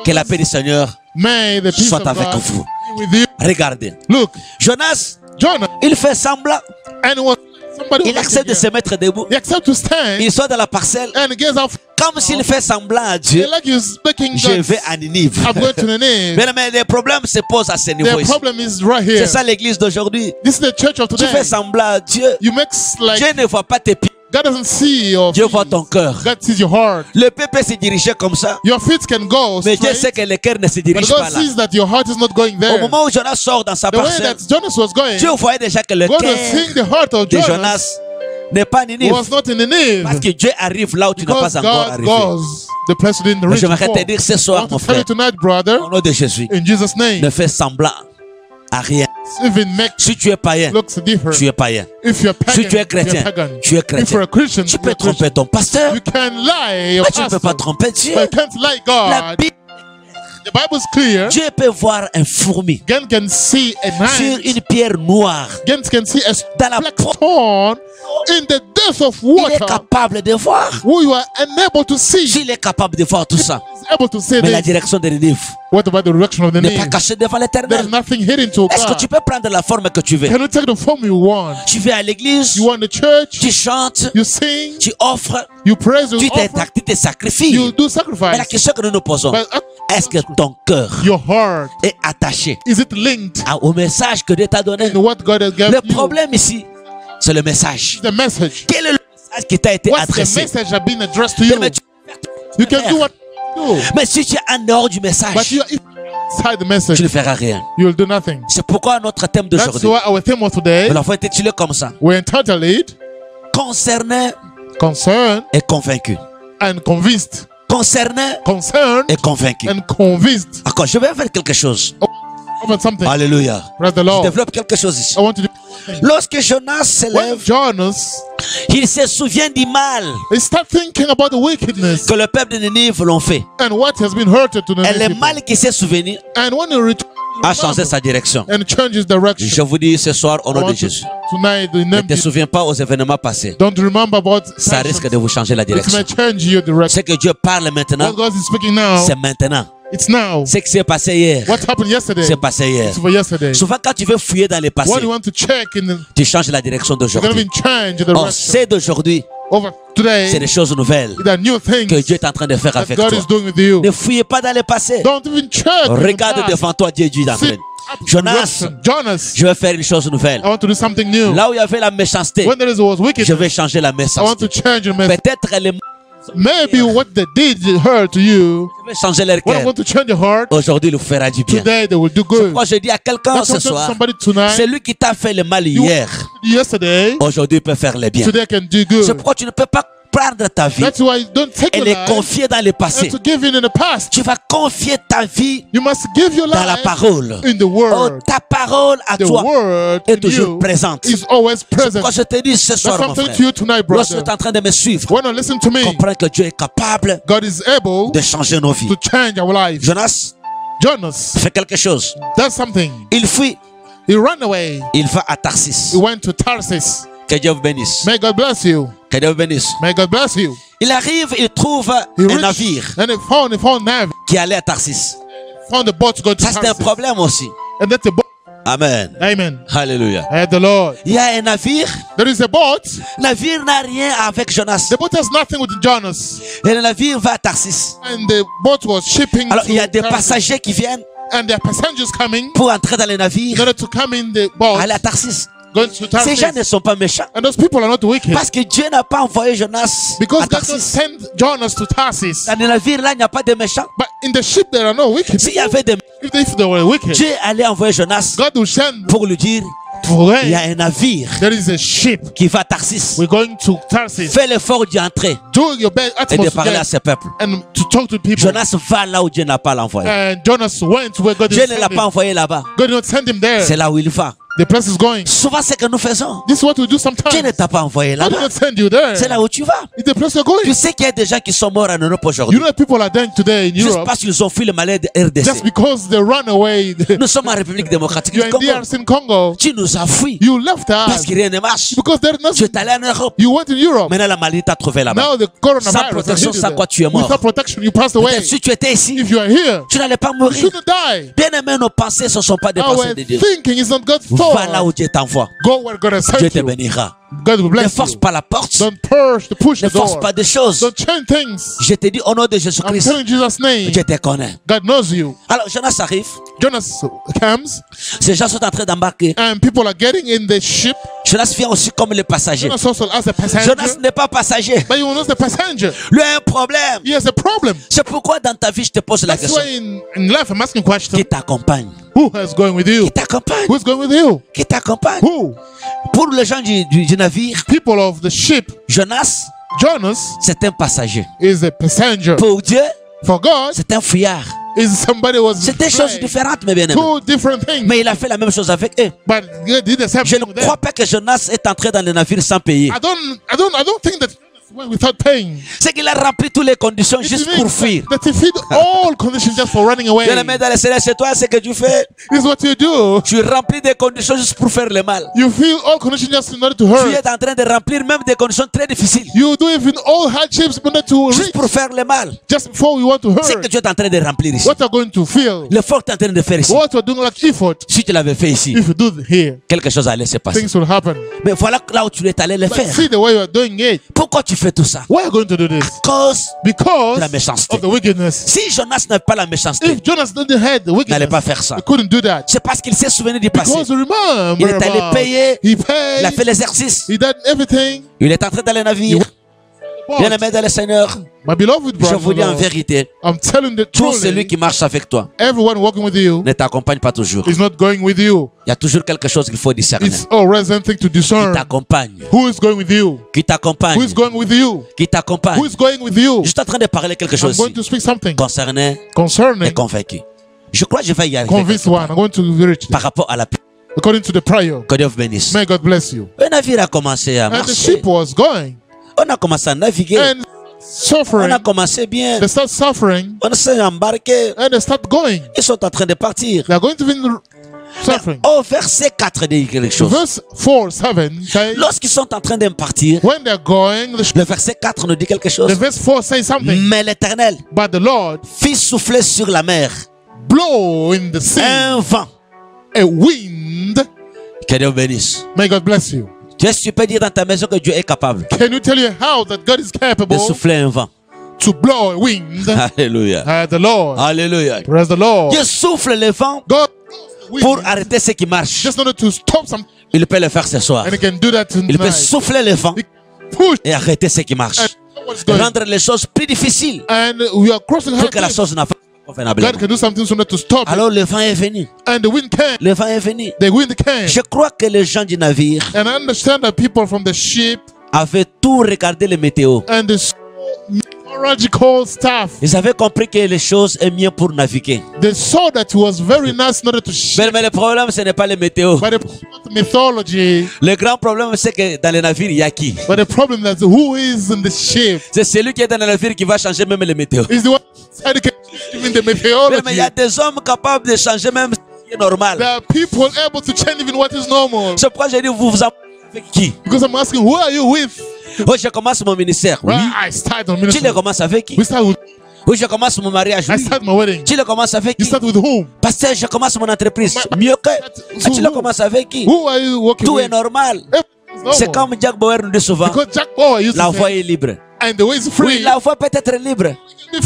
que la paix du Seigneur May the peace soit of avec God vous. be with you. Regardez, Look, Jonas, Jonah, il fait semblant, and was somebody il was accepte de here. se mettre debout, He accepts to stand il sort de la parcelle, and he gets off comme s'il fait semblant à Dieu. like he's making Je God. vais à Ninive. I'm going to Nineveh. Mais les problèmes se posent à ce niveau The ici. problem is right here. C'est ça l'église d'aujourd'hui. This is the church of Tu today. fais semblant à Dieu. You make like Dieu ne voit pas tes pieds. God doesn't see your Dieu feet. voit ton cœur. God sees your heart. Le peuple se dirigeait comme ça. Your feet can go Mais Dieu straight, sait que le cœur ne se but dirige pas God là. sees that your heart is not going Au there. moment où Jonas sort dans sa The way parcelle, that Jonas was going, Dieu voyait déjà que le God was cœur seeing the heart of de Jonas Jonas n'est pas à Ninive. was not in Nineveh. Parce que Dieu arrive là où tu n'as Because pas encore God arrivé. goes the place you didn't Mais reach j'aimerais before. te dire ce I soir, want mon to tell frère, you tonight, brother, au nom de Jésus, in Jesus' name, ne fais semblant à rien. even make Si tu es païen, looks different. tu es païen. If you're pagan, Si tu es chrétien, you're pagan. tu es If you're chrétien. a Christian, Tu you're peux a Christian. tromper ton pasteur, You can lie your mais tu ne peux pas pastor, tromper Dieu. but you can't lie La God. Bible, The Bible is clear. Dieu peut voir un fourmi God can see a sur knife. une pierre noire. God can see a Dans la black peau, stone in the depth of il est water capable de voir. who you are unable to see. S'il est capable de voir tout ça, He's able to see mais la this. direction de Ninive What about the direction of the n'est pas name? cachée devant There is l'Éternel. nothing hidden to Est-ce que God. tu peux prendre la forme que tu veux? Can you take the form you want? Tu viens à l'église, You want the church, tu chantes, you sing, tu offres, you praise, you tu offer, tu te sacrifies. you do Mais la sacrifice. question que nous nous posons, But est-ce que ton cœur your heart, est attaché is it linked au message que Dieu t'a donné? in what God has given Le you? problème ici, c'est le message. The message. Quel est le message qui t'a été What's the adressé? message that been addressed to you? Mais tu- You can do what you do. Mais si tu es en dehors du But message, you are inside the tu message. ne feras rien. You will do nothing. C'est pourquoi notre thème That's d'aujourd'hui, why our theme of today, nous l'avons intitulé comme ça, we're entitled it, concerné Concerned et convaincu. and Convinced. Concerné Concerned et convaincu. and Convinced D'accord, je vais faire quelque chose. about something. Alléluia. Praise the Je Lord. développe quelque chose ici. I want to do. Lorsque Jonas se When lève, Jonas, il se souvient du mal they start thinking about the wickedness que le peuple de Ninive l'ont fait. and what has been hurted to the Et le people. mal qui s'est souvenu And when he returns a changé sa direction. and changes direction, Je vous dis ce soir au I nom de want to, Jésus, tonight, the ne name te souviens pas aux événements passés. don't remember about Ça risque de vous changer la It may direction. change your direction. Ce que Dieu parle maintenant, What God is speaking now, c'est maintenant. It's now. Ce qui s'est passé hier, What happened yesterday? c'est passé hier. It's for yesterday. Souvent, quand tu veux fouiller dans le passé, When you want to check in the, tu changes la direction you're going to d'aujourd'hui. be change the Or, direction. c'est d'aujourd'hui, Over c'est today, des choses nouvelles there are new things que Dieu est en train de faire that avec God toi. is doing with you. Ne fouillez pas dans le passé. Don't even check. in the Regarde past. devant toi, Dieu dit d'entrer. Sit up Jonas, direction. Jonas, je vais faire une chose nouvelle. I want to do something new. Là où il y avait la méchanceté, When there was wicked, je vais changer la I want to méchanceté. change your message. Peut-être les Maybe what they did hurt to you. je vais changer leur When I cœur. want to change your heart, Aujourd'hui, il vous fera du bien. today they will do good. Quand je dis à quelqu'un That's ce what I'm telling soir, somebody tonight. celui qui t'a fait le mal hier, Yesterday, aujourd'hui peut faire le bien. today can do C'est good. pourquoi tu ne peux pas prendre ta vie That's why don't take et your les life confier dans le passé. and to give in the past. Tu vas confier ta vie You must give your dans la life parole. in the Oh, word. ta parole à The toi word est in toujours you présente. is always present. Quand je te dis ce That's soir, mon something frère, to you tonight, lorsque tu brother. es en train de me suivre, When you listen to me, comprends que Dieu est capable God is able de changer nos vies. to change our lives. Jonas Jonas fait quelque chose. does something. Il fuit. He ran away. Il va à Tarsis. He went to Tarsus. Que Dieu vous bénisse. May God bless you. Que Dieu vous bénisse. May God bless you. Il arrive, il trouve He un reached navire and he found Navy. qui allait à Tarsis. Found the boat to go to Ça, c'est un Tarsus. problème aussi. And that's the boat. Amen. Amen. Alléluia. I had the Lord. Il y a un navire. There is a boat. Le navire n'a rien avec Jonas. The boat has nothing with Jonas. Et le navire va à Tarsis. And the boat was shipping Alors, il y a to des Tarsus. passagers qui viennent And there are passengers coming pour entrer dans le in navire, order to come in the boat, aller à Tarsis. going to Ces gens Tarsus. ne sont pas méchants. And those people are not wicked. Parce que Dieu n'a pas envoyé Jonas Because à God not Tarsis. send Jonas to Tarsus. Dans le navire, là, il n'y a pas de méchants. But in the ship there are no wicked. S'il y avait des If they were wicked, Dieu allait envoyer Jonas God will send pour lui dire, for il y a rain. un navire There is a ship. qui va à Tarsis. We're going to Tarsus. Fais l'effort d'y entrer Do your best et de utmost to parler à get ce peuple. and to talk to people. Jonas va là où Dieu n'a pas l'envoyé. And Jonas went where God Dieu didn't ne l'a send pas him. envoyé là-bas. God did not send him there. C'est là où il va. The place is going. Souvent, c'est ce que nous faisons. This is what we do Dieu sometimes. ne t'a pas envoyé God did là-bas. not send you there. C'est là où tu vas. It's the place you're going. Tu sais qu'il y a des gens qui sont morts en Europe You aujourd'hui. know that people are dying today in Juste Europe parce qu'ils ont fui le malais de just RDC. because they run away. Nous sommes en République démocratique You're du in Congo. DRC in Congo. Tu nous as fui You left parce us que rien ne marche. because there's Tu nothing. es allé en Europe. You went in Europe. Maintenant, la maladie t'a trouvé là-bas. Now the Sans coronavirus. protection, has hit you sans there. quoi tu es mort. Without protection, you passed away. Peut-être si tu étais ici, If you are here, tu n'allais pas you mourir. shouldn't die. Bien aimé, nos pensées, ce ne sont pas des Our pensées de Dieu. thinking is not God's Va là où thought. Dieu t'envoie. Go where God has Dieu sent te you. bénira. God will Ne bless force you. pas la porte. Don't push Ne the force door. pas de choses. Don't change things. Je te dis au nom de I'm Jésus-Christ, telling Jesus' name. Dieu te connaît. God knows you. Alors, Jonas arrive. Jonas comes Ces gens sont en train d'embarquer. and people are getting in the ship. Jonas vient aussi comme le passager. Jonas also as a passenger. Jonas n'est pas passager. But you know the passenger. Lui a un problème. He has a problem. C'est pourquoi dans ta vie, je te pose la That's question. why in life I'm asking question. Qui t'accompagne? Who is going with you? Qui t'accompagne? Who's going with you? Qui t'accompagne? Who? Pour les gens du navire, People of the ship. Jonas, Jonas c'est un passager. is a passenger. Pour Dieu, For God c'est un fouillard. is somebody who was C'est des choses flying. différentes, mes bien-aimés. Two different things. Mais il a fait la même chose avec eux. But God did the same Je thing ne with them. crois pas que Jonas est entré dans le navire sans payer. I don't think that went without paying. C'est qu'il a rempli toutes les conditions It juste means pour fuir. that he fit all conditions just for running away. Bien-aimé dans le Seigneur, c'est toi ce que tu fais. This is what you do. Tu remplis des conditions juste pour faire le mal. You feel all conditions just in order to Tu hurt. es en train de remplir même des conditions très difficiles You do even all hardships in order to juste reach pour faire le mal. just before you want to C'est que hurt. tu es en train de remplir ici. What you're going to feel. L'effort que tu es en train de faire ici. What you're doing like effort. Si tu l'avais fait ici, If you do it here, quelque chose allait se passer. things will happen. Mais voilà là où tu es allé le But faire. see the way you are doing it. Pourquoi tu fais tout ça? Why are you going to do this? À cause Because de la méchanceté. of the wickedness. Si Jonas n'avait pas la méchanceté, If Jonas didn't have the il n'allait wickedness, pas faire ça. he couldn't do that. C'est parce qu'il s'est souvenu du passé. Because remember, Il est allé payer. he Il a fait paid, l'exercice. he did everything. Il est entré dans le navire. Bien aimé dans le Seigneur, My beloved je vous dis en brother, vérité, I'm telling the tout truth. celui qui marche avec toi Everyone walking with you ne t'accompagne pas toujours. is not going with you. Il y a toujours quelque chose qu'il faut discerner. It's always something to Qui discern. t'accompagne, Who is going with you? qui t'accompagne, Who is going with you? qui t'accompagne. Who is going with you? Je suis en train de parler quelque I'm chose going ici, to speak something concerné et concerning convaincu. Je crois que je vais y arriver convinced one. I'm going to reach par it. rapport à la paix. According to the prayer. Que Dieu vous bénisse. May God bless you. Le navire a commencé à And the marcher. ship was going On a commencé à naviguer. and On suffering. a commencé bien. They start suffering On s'est embarqué. and they start going. Ils sont en train de partir. They are going to be suffering. Au verset 4 dit quelque chose. Verse 4, 7 says, Lorsqu'ils sont en train de partir, when they're going, le verset 4 nous dit quelque chose. the verse 4 says something. Mais l'Éternel But the Lord fit souffler sur la mer blow in the sea un vent. a wind. Que Dieu bénisse. May God bless you. Tu peux dire dans ta maison que Dieu est capable Can you tell your house that God is de capable souffler un vent. to blow a wind? Alléluia. The Lord. Alléluia. Praise the Lord. Dieu souffle le vent God pour wind arrêter ce qui marche. just in order to stop something, Il peut le faire ce soir. and He can do that Il peut tonight. souffler le vent He push et arrêter ce qui marche. and what's going. Rendre les choses plus difficiles And we are crossing pour que la her. chose n'avance pas convenablement. God can do something so that to stop it. Alors le vent est venu. And the wind came. Le vent est venu. The wind came. Je crois que les gens du navire And I understand that people from the ship avaient tout regardé les météos. and the meteorological staff, Ils avaient compris que les choses sont mieux pour naviguer. they saw that it was very nice in order to ship. Mais le problème, ce n'est pas les météos. But the mythology, Le grand problème, c'est que dans les navires, il y a qui? but the problem is who is in the ship C'est celui qui est dans le navire qui va changer même les météos. is the one that can shift even the Mais il mythology. y a des hommes capables de changer même ce qui est normal. There are people able to change even what is normal. C'est pourquoi j'ai dit, vous vous en avec qui? Because I'm asking, who are you with? Oh, je commence mon ministère. Oui. Well, I start on Tu le ministry. commences avec qui? We start with, Oui, je commence mon mariage. I Oui. start my wedding. Tu le commences avec You qui? start with whom? Pasteur, je commence mon entreprise. Ma- Mieux que. So Tu le who? commences avec qui? Who are you working Tout est with? normal. Everything's C'est normal. comme Jack Bauer nous dit souvent. Because Jack Bauer used La to voie say, est libre. and the way is Oui, free, la voie peut être libre.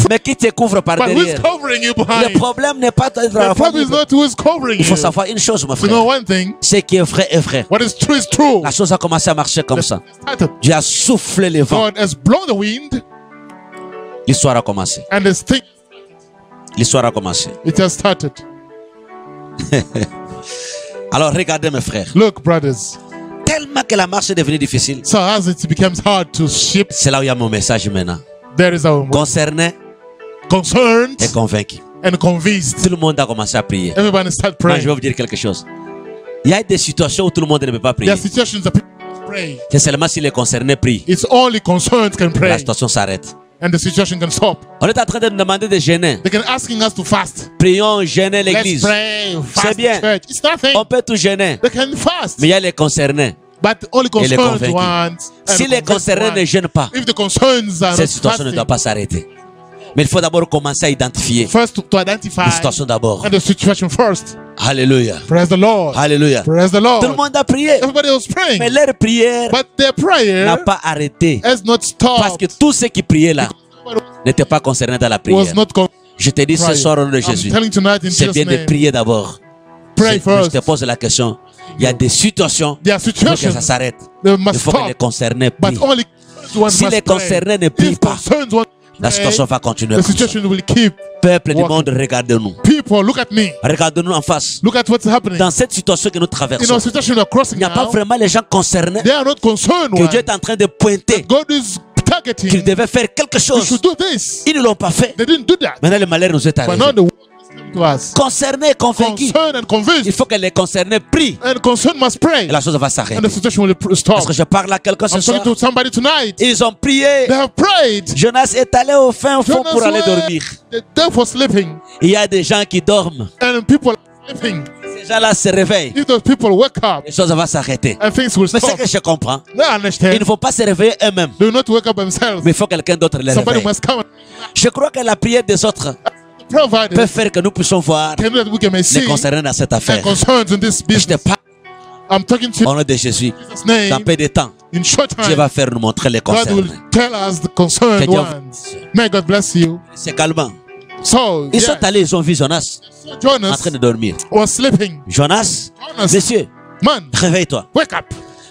Mais qui te couvre par but who's derrière? covering you Le behind? problème n'est pas d'être la The voie problem is libre. not who is covering Il faut you. savoir une chose, mon To know frère. one thing, Ce qui est vrai est vrai. what is true is true. La chose a commencé à marcher comme ça. Started. Dieu a soufflé les vents. God has blown the wind, L'histoire a commencé. and this thing, L'histoire a commencé. it has started. Alors regardez mes frères. Look, brothers, Tellement que la marche est devenue difficile. so as it becomes hard to ship, C'est là où il y a mon message maintenant. there is a Concerné concerned et convaincu. and convinced. Tout le monde a commencé à prier. Everybody start Moi, je praying. vais vous dire quelque chose. Il y a des situations où tout le monde ne peut pas There prier. are situations that people pray. C'est seulement si les concernés prient It's only concerned can que la pray, situation s'arrête. and the situation can stop. On est en train de nous demander de jeûner. They can asking us to fast. Prions, jeûner Let's l'église. pray, fast bien. the church. It's nothing. On peut tout jeûner. They can fast, Mais il y a les concernés. but only Et les concerned convaincus. ones. and Si les convinced concernés ne ones. jeûnent pas, If the concerns are cette not situation ne doit fasting, pas s'arrêter. Mais il faut d'abord commencer à identifier first to identify la situation d'abord. and the situation first. Alléluia. Praise the Lord. Alléluia. Praise the Tout le Lord. monde a prié. Everybody was praying, Mais leur prière but their prayer n'a pas arrêté. has not Parce stopped. que tous ceux qui priaient là n'étaient pas concernés dans la Was prière. not Je te dis ce soir au nom de I'm Jésus. telling tonight in C'est Jesus' bien de name. prier d'abord. Pray Je first. te pose la question. Il y a des situations There are pour que ça situations s'arrête. that Il must faut que les stop, concernés but prient. only ones Si must les pray. concernés ne prient If pas, concerns want la to situation pray, va continuer the comme ça. situation will keep. Peuple du walking. monde, regardez-nous. People, look at me. Regardez-nous en face. Look at what's happening. Dans cette situation que nous In traversons, our situation we're il crossing n'y a pas now, vraiment les gens concernés they are not concerned que ones. Dieu est en train de pointer God is qu'ils targeting. devaient faire quelque You chose. should do this. Ils ne l'ont pas fait. They didn't do that. Maintenant, le malheur nous est But arrivé. now the word is coming to us. Concernés, convaincus. Concerned and Il convinced. faut que les concernés prient And concerned must pray. et la chose va And s'arrêter. the situation will stop. Parce que je parle à quelqu'un ce I'm soir. talking to somebody tonight. Ils ont prié. They have prayed. Jonas est allé au fin fond Jonas pour aller went dormir. the dead for sleeping. Il y a des gens qui dorment. And people are sleeping. Ces gens-là se réveillent. If those people wake up Les choses vont s'arrêter. and things will Mais c'est stop, que je comprends. they Ils understand. ne vont pas se réveiller eux-mêmes. They will not wake up themselves. Mais il faut que quelqu'un d'autre les Somebody réveille. must come and Je crois que la prière des autres provide peut it. faire que nous puissions voir Can that we can les see concernés dans cette and affaire. concerns in this Je te business. parle I'm talking to you au nom de Jésus. in Jesus' Dans name. peu de temps, In short Dieu time, va faire nous montrer les God will concernés. tell us the concerned Que Dieu- ones. May God bless you. C'est calmant. So, Ils sont yes, allés, ils ont vu Jonas so en Jonas train de dormir. was sleeping. Jonas, Jonas, monsieur, man, réveille-toi. wake up.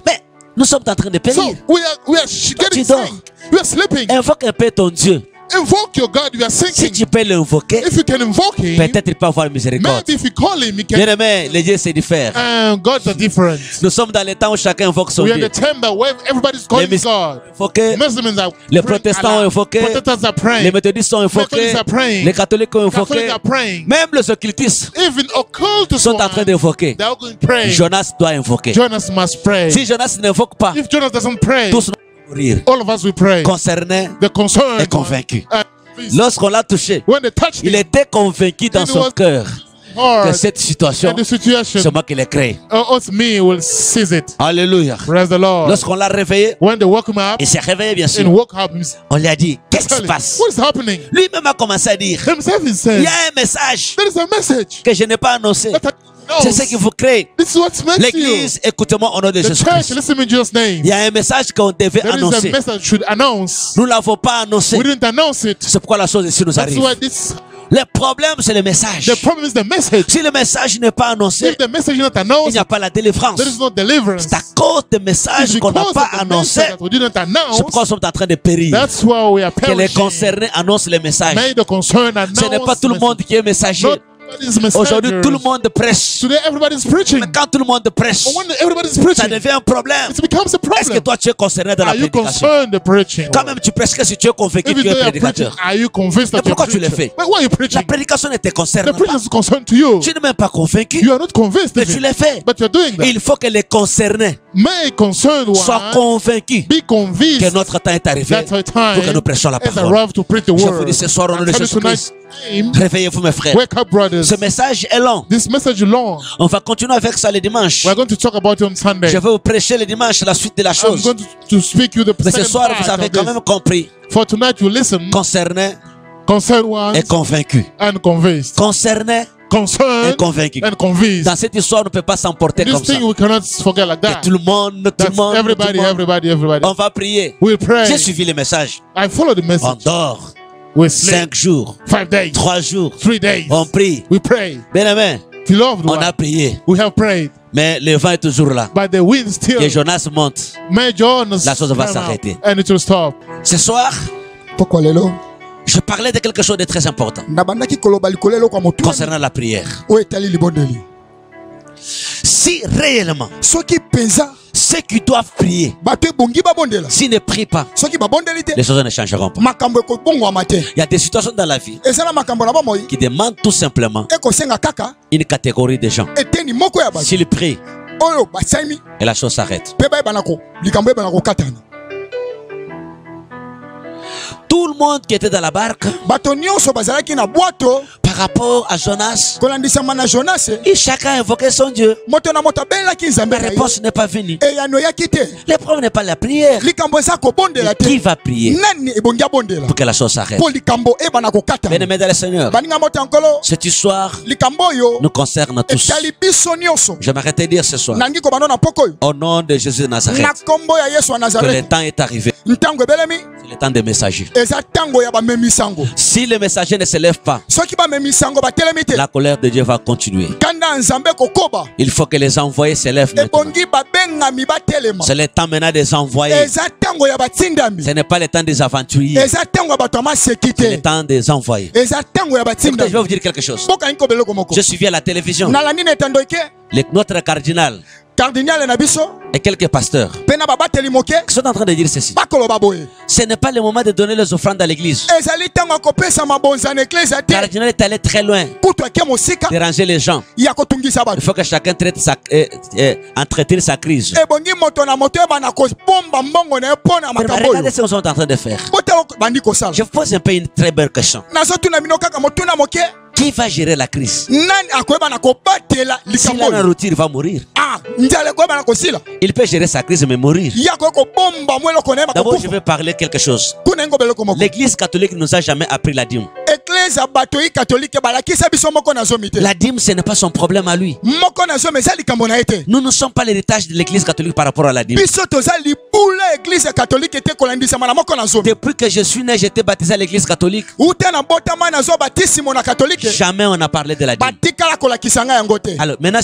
Mais nous sommes en train de So périr. we are getting Tu dors. sick. We are sleeping. Invoque un peu ton Dieu. Invoke your God. We are Si sinking. tu peux l'invoquer, If you can invoke Him, peut-être il peut avoir miséricorde. maybe if you call Him, He can. Bien aimé, les dieux c'est différent. Gods are different. Nous sommes dans les temps où chacun invoque son We are Dieu. the time that where everybody's calling Les God. Invoqué, Muslims are les praying protestants ont Allah. invoqué, Protestants are les praying. méthodistes ont invoqué, Methodists are praying. les catholiques ont invoqué, Catholics are praying. même les occultistes Even occultists sont en train d'invoquer. they are going to pray. Jonas doit invoquer. Jonas must pray. Si Jonas n'invoque pas, If Jonas doesn't pray, tous nous allons mourir. all of us will pray. Concernés The concerned et convaincus. one. Lorsqu'on l'a touché, When they touched il him, était convaincu dans He son was- cœur hard. cette situation, And the situation, c'est moi qui l'ai créée. us, me, will seize it. Alléluia. Praise the Lord. Lorsqu'on l'a réveillé, When they woke him up, il s'est réveillé bien and sûr. woke up, On lui a dit, qu'est-ce qui se passe? what is happening? Lui-même a commencé à dire, Himself, he il said, y a un message there is a message que je n'ai pas annoncé. that C'est ce qu'il faut créer. This is what's meant to you. L'église, écoutez-moi au nom de The Jésus church, Christ. listen in Jesus' name. Il y a un message qu'on devait There is a annoncer. message should announce. Nous ne l'avons pas annoncé. We didn't announce it. C'est pourquoi la chose ici nous That's arrive. why this. Le problème, c'est le message. The problem is the message. Si le message n'est pas annoncé, If the message is not il announced, n'y a pas la délivrance. there is no deliverance. C'est à cause des It's messages qu'on n'a because pas of the annoncés. message that we didn't C'est announce. pourquoi nous sommes en train de périr. That's why we are Que les perishing. concernés annoncent les messages. May the concern announce. Ce n'est pas tout le monde qui est messager. Not everybody's Aujourd'hui, tout le messengers. monde prêche. Today everybody's preaching. Mais quand tout le monde prêche, But when everybody's ça preaching, devient un problème. it becomes a Est-ce que problem. toi tu es concerné dans la Are you prédication? concerned the preaching? Quand même, tu prêches que si tu es convaincu que Even tu es though you're preaching, prédicateur. are you convinced that Mais pourquoi you're tu le preaching? fais? But why are you La preaching? prédication ne te concerne The pas. preaching is concerned to you. Tu n'es même pas convaincu, You are not convinced mais of tu it, l'as fait. but you're doing that. Il faut que les concernés May concerned soient one convaincus be convinced que notre temps est arrivé that our pour que nous time prêchions la has parole. arrived to preach the Je vous word. dis ce soir au nom de I tell you Jésus tonight's name, Réveillez-vous mes frères. wake up, brothers. Ce message est long. This message is long. On va continuer avec ça le dimanche. We're going to talk about it on Sunday. Je vais vous prêcher le dimanche la suite de la I'm chose. going to speak you the Mais ce second soir, vous part avez of quand this. même compris. For tonight, you listen, Concerné concerned ones et convaincu. and convinced. Concerné et Concerned convaincu. and convinced. Dans cette histoire, on ne peut pas s'emporter This comme ça. thing we cannot forget like Et that. tout le monde, tout le That's monde, tout everybody, le monde. everybody, everybody. On va prier. We'll pray. J'ai suivi le message. I follow the On message. dort. We sleep 5 jours, 5 days, 3 jours. 3 days. On prie. We pray. Bien-aimé, Beloved on one, a prié. we have prayed, Mais le vent est toujours là. but the wind still. Et Jonas monte. May Jonas La chose va come s'arrêter. out and it will stop. Ce soir, Pourquoi lelo je parlais de quelque chose de très important nabandaki koloba likolo eloko motu concernant la prière. oyo etali libondeli Si réellement, soki penza ceux qui doivent prier, bato ebongi babondela s'ils ne prient pas, soki babondeli te les choses ne changeront pas. makambo ekobongwama te Il y a des situations dans la vie eza na makambo na bomoi qui demandent tout simplement ekosenga kaka une catégorie de gens. eteni moko ya bato S'ils prient, oyo basaimi et la chose s'arrête. mpe bayebana likambo eyebana kokatana Tout le monde qui était dans la barque, bato nyonso bazalaki na bwato par rapport à Jonas, kolandisama na jonas et chacun invoquait son Dieu. moto na moto abelelaki nzambe La na ye réponse n'est pas venue. eyano eyaki te Le problème n'est pas la prière. likambo eza kobondela te Qui va prier nani ebongi abondela pour que la chose s'arrête? mpo likambo eyebana kokatana Bien-aimés dans le Seigneur, baninga moto ya nkolo cette histoire likambo oyo nous concerne tous. etali biso nyonso J'aimerais te dire ce soir, nangi kobanda na poko oyo au nom de Jésus de na Nazareth, kombo ya yesu ya que le nazareth temps est arrivé. ntango ebelemi C'est le temps des messagers. eza ntango ya bamemisango Si les messagers ne se lèvent pas, soki bamemisango batelemi te la colère de Dieu va continuer. kanda ya nzambe kokoba Il faut que les envoyés se lèvent maintenant. ebongi babengami batelema C'est le temps maintenant des envoyés. eza ntango ya batindami Ce n'est pas le temps des aventuriers. eza ntango ya bato ya maseki C'est le te temps des envoyés. eza ntango ya Écoutez, je vais batindami vous dire quelque chose. bokangi kobeloko moko Je suivi à la télévision nalandi na etando eke notre cardinal kardinale na biso et quelques pasteurs mpe na babateli moke qui sont en train de dire ceci. bakoloba boye Ce n'est pas le moment de donner les offrandes à l'église. ezali ntango ya kopesa mabonza na eklezia Le te cardinal est allé très loin, kutu ake mosika déranger les gens. ya kotungisa Il bato faut que chacun traite entretenir sa crise. ebongi moto na moto eyebana kobomba mbongo na ye mpo na makambo Regardez oyo ce qu'ils sont en train de faire. botala bandi kosala Je vous pose un peu une très belle question. nazotuna bino kaka motuna moke Qui va gérer la crise? nani akoyebana kobatela S'il likambo a la oyo routine, il va mourir. njala ekoyebana kosila Il peut gérer sa crise mais mourir. ya koyi kobomba mo eloko na ye D'abord, je bakokufa vais parler quelque chose. kuna yengo beloko moko L'église catholique ne nous a jamais appris la dîme. eklese ya bato yi katolike balakisa biso moko na zomi te La dîme, ce n'est pas son problème à lui. moko na zomi eza likambo na ye te Nous ne sommes pas l'héritage de l'église catholique par rapport à la dîme. biso toza libula eglise katolike te kolandisama na moko na zomi Depuis que je suis né, j'ai été baptisé à l'église catholique. uta na botama nazwa batisimo na katolike Jamais on n'a parlé de la dîme. batikala kolakisa ngai yango te Alors maintenant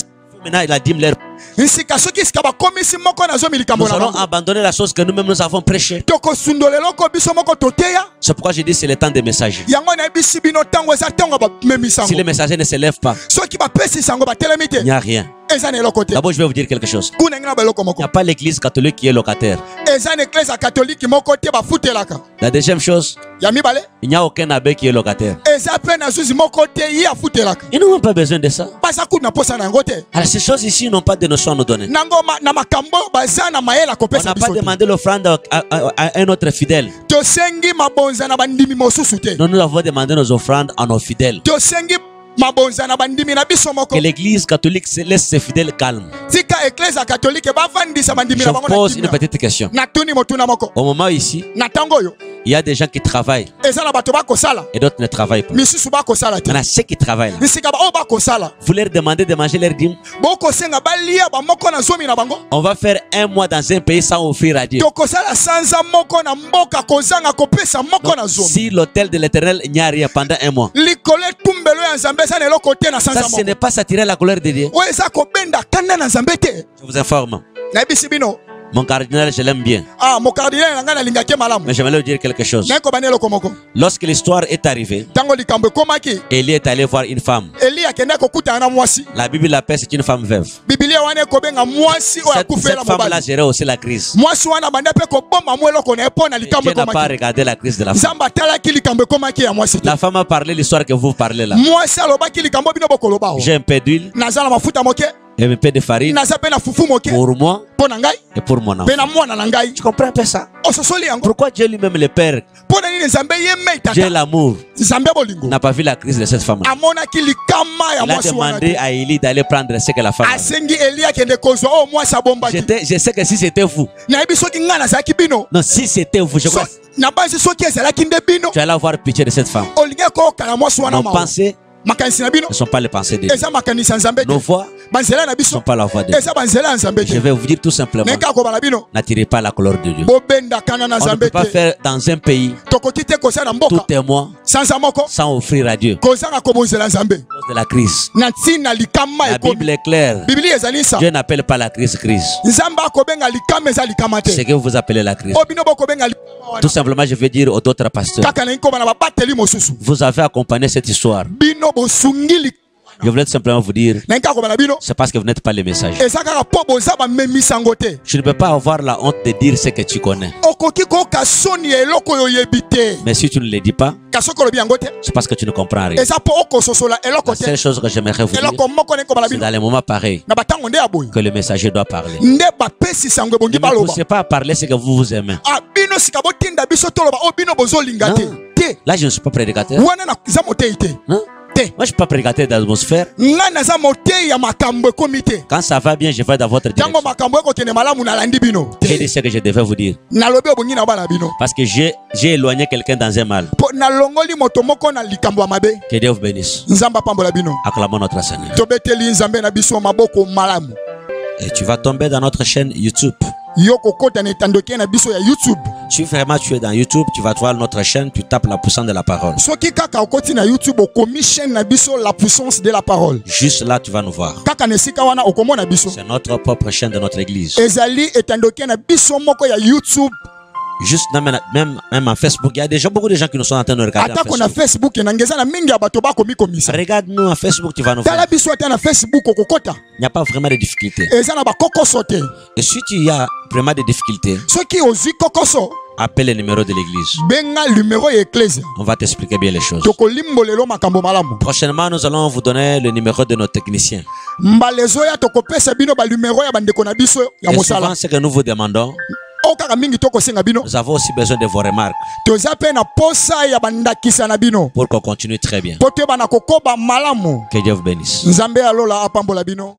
la dîme leur... nsika soki sika bakomisi moko na zomi likambo Nous na allons bango abandonner la chose que nous-mêmes nous avons prêchée. tokosundola eloko biso moko toteya C'est pourquoi je dis c'est le temps des messagers. yango nayebisi bino ntango eza ntango ya Si bamemisango les messagers ne se lèvent pas, soki bapesi sango batelemi te il n'y a rien. eza na eloko te D'abord, je vais vous dire quelque chose. kuna ngi na beloko Il n'y moko a pas l'église catholique qui est locataire. eza na eklese ya katolike moko te bafutelaka La deuxième chose, ya mibale il n'y a aucun abbé qui est locataire. eza mpe na zuzi moko te ye afutelaka Ils n'ont pas besoin de ça. baza kutu na posa na yango te Alors ces choses ici n'ont pas de notion à nous donner. nango na makambo oyo baza na mayele On akopesa n'a pas biso te demandé l'offrande à un autre fidèle. tosengi mabonza na bandimi mosusu te Nous avons demandé nos offrandes à nos fidèles. tosengi mabonza na bandimi na biso moko Que l'église catholique laisse ses fidèles calmes. tika eklesa katolike bavandisa bandimi Je na bango na pose une kimia. petite question. natuni motuna moko Au moment ici, na ntango oyo il y a des gens qui travaillent eza na bato bakosala et d'autres ne travaillent pas. misusu bakosala te Maintenant, ceux qui travaillent là, bisika oyo bakosala vous leur demandez de manger leur dîme. bokosenga balia bamoko na zomi na bango On va faire un mois dans un pays sans offrir à Dieu. tokosala sanza moko na mboka kozanga kopesa moko na Donc, zomi si l'autel de l'éternel, il n'y a rien pendant un mois. likolo etumbelo ya nzambe eza na eloko te na Ça, sanza ce moko n'est pas s'attirer la colère de Dieu. oyo eza kobenda kanda na nzambe te Je vous informe. nayebisi bino Mon cardinal, je l'aime bien. mokardinal na ngai nalingaki malamu Mais j'aimerais lui dire quelque chose. naye kobani eloko moko Lorsque l'histoire est arrivée, ntango likambo ekomaki Élie est allé voir une femme. eli akendaki kokutana na mwasi La Bible l'appelle, c'est une femme veuve. bibilia wana ekobenga mwasi oyo Cette akufela femme-là mobali gérait aussi la crise. mwasi wana banda mpe kobomba mu eloko na ye mpo na likambo Dieu n'a pas ekomaki regardé la crise de la femme. nzambe atalaki likambo ekomaki ya mwasi te La femme a parlé l'histoire que vous parlez là. mwasi alobaki likambo bino bokoloba o J'ai un peu d'huile naza na mafuta moke et un peu de farine naza mpe na fufu moke pour moi mpo na ngai et pour mon enfant. mpe na mwana na ngai Tu comprends un peu ça? ososoli yango Pourquoi Dieu lui-même, le Père, mpo na nini nzambe ye mei Dieu tata l'amour, nzambe bolingo n'a pas vu la crise de cette femme? amonaki likama ya Il a mwasi wana demandé te à Élie d'aller prendre ce que la femme a. asengi eli akende kozwa oyo mwasi abombaki Je sais que si c'était vous, nayebi soki ngai nazalaki bino non, si c'était vous, je crois, nabanzi soki ezalaki nde bino tu allais avoir pitié de cette femme. olingi kokala mwasi wana Nos mawa pensées makanisi na bino ne sont pas les pensées de Dieu. eza makanisi ya nzambe Nos te voix banzela na ne sont biso pas la voix de Dieu. eza banzela ya nzambe Je te vais vous dire tout simplement, naye kaka kobala bino n'attirez pas la colère de Dieu. bobendakana na On ne nzambe peut pas te faire dans un pays tokoki te kosala na mboka tout un mois sanza moko sans offrir à Dieu. kozanga kobonzela nzambe À cause de la crise. na ntina likama La Bible ekomi est claire. biblia ezali sa Dieu n'appelle pas la crise crise. nzambe akobenga likama eza likama Ce te que vous appelez la crise. oyo bino bokobenga likama wana Tout simplement, je veux dire aux autres pasteurs, kaka nalingi koba na babateli mosusu vous avez accompagné cette histoire. bino bosungi likama Je voulais tout simplement vous dire, nalingi kaka koba na bino c'est parce que vous n'êtes pas les messages. eza kaka mpo boza bamemisango te Tu ne peux pas avoir la honte de dire ce que tu connais. okoki koyoka soni ya eloko oyo oyebi te Mais si tu ne le dis pas, kasi soki olobi yango te c'est parce que tu ne comprends rien. eza mpo okososola eloko La te seule chose que j'aimerais vous dire, eloko moko nalingi koba na c'est bino dans les moments pareils na batango nde ya boye que le messager doit parler. nde bapesi sango ebongi Ne me baloba poussez pas à parler ce que vous aimez. bino sika botinda biso toloba oyo bino bozolinga Non. te Là, je ne suis pas prédicateur. wana eza motei te Hein? te Moi, je ne suis pas prédicateur d'atmosphère. ngai naza motei ya makambo ekomi te Quand ça va bien, je vais dans votre ntango direction. makambo ekokende malamu nalandi bino J'ai te dit ce que je devais vous dire. nalobi obongi na bana bino Parce que j'ai éloigné quelqu'un dans un mal. mpo nalongoli moto moko na likambo ya mabe Que Dieu vous bénisse. nzambe apambola bino Acclamons notre Seigneur. tobeteli nzambe na biso maboko malamu Et tu vas tomber dans notre chaîne YouTube. yo kokota na etandoki na biso ya youtube Si vraiment tu es dans YouTube, tu vas trouver notre chaîne, tu tapes la puissance de la parole. soki kaka okoti na youtube okomi chaîne na biso la puissance de la parole Juste là, tu vas nous voir. kaka na esika wana okomona biso C'est notre propre chaîne de notre église. ezali etandoki na biso moko ya youtube Juste même en Facebook, il y a déjà beaucoup de gens qui nous sont en train de regarder en atako na Facebook. facebook enanga eza na mingi ya bato bakomikomisa Regarde-nous en Facebook, tu vas nous voir. tala biso ata na facebook okokota Il n'y a pas vraiment de difficultés. eza na bakokoso te Et si tu as vraiment des difficultés, soki ozwi kokoso appelle le numéro de l'église. benga numero ya eklezia On va t'expliquer bien les choses. tokolimbolelo makambo malamu Prochainement, nous allons vous donner le numéro de nos techniciens. mbala ezoya tokopesa bino banumero ya bandeko na biso ya Et mosala souvent, ce que nous vous demandons, oyo kaka mingi tokosenga bino nous avons aussi besoin de vos remarques toza mpe na posa ya bandakisa na bino pour qu'on continue très bien. mpo toyeba na kokoba malamu Que Dieu vous bénisse. nzambe alola apambola bino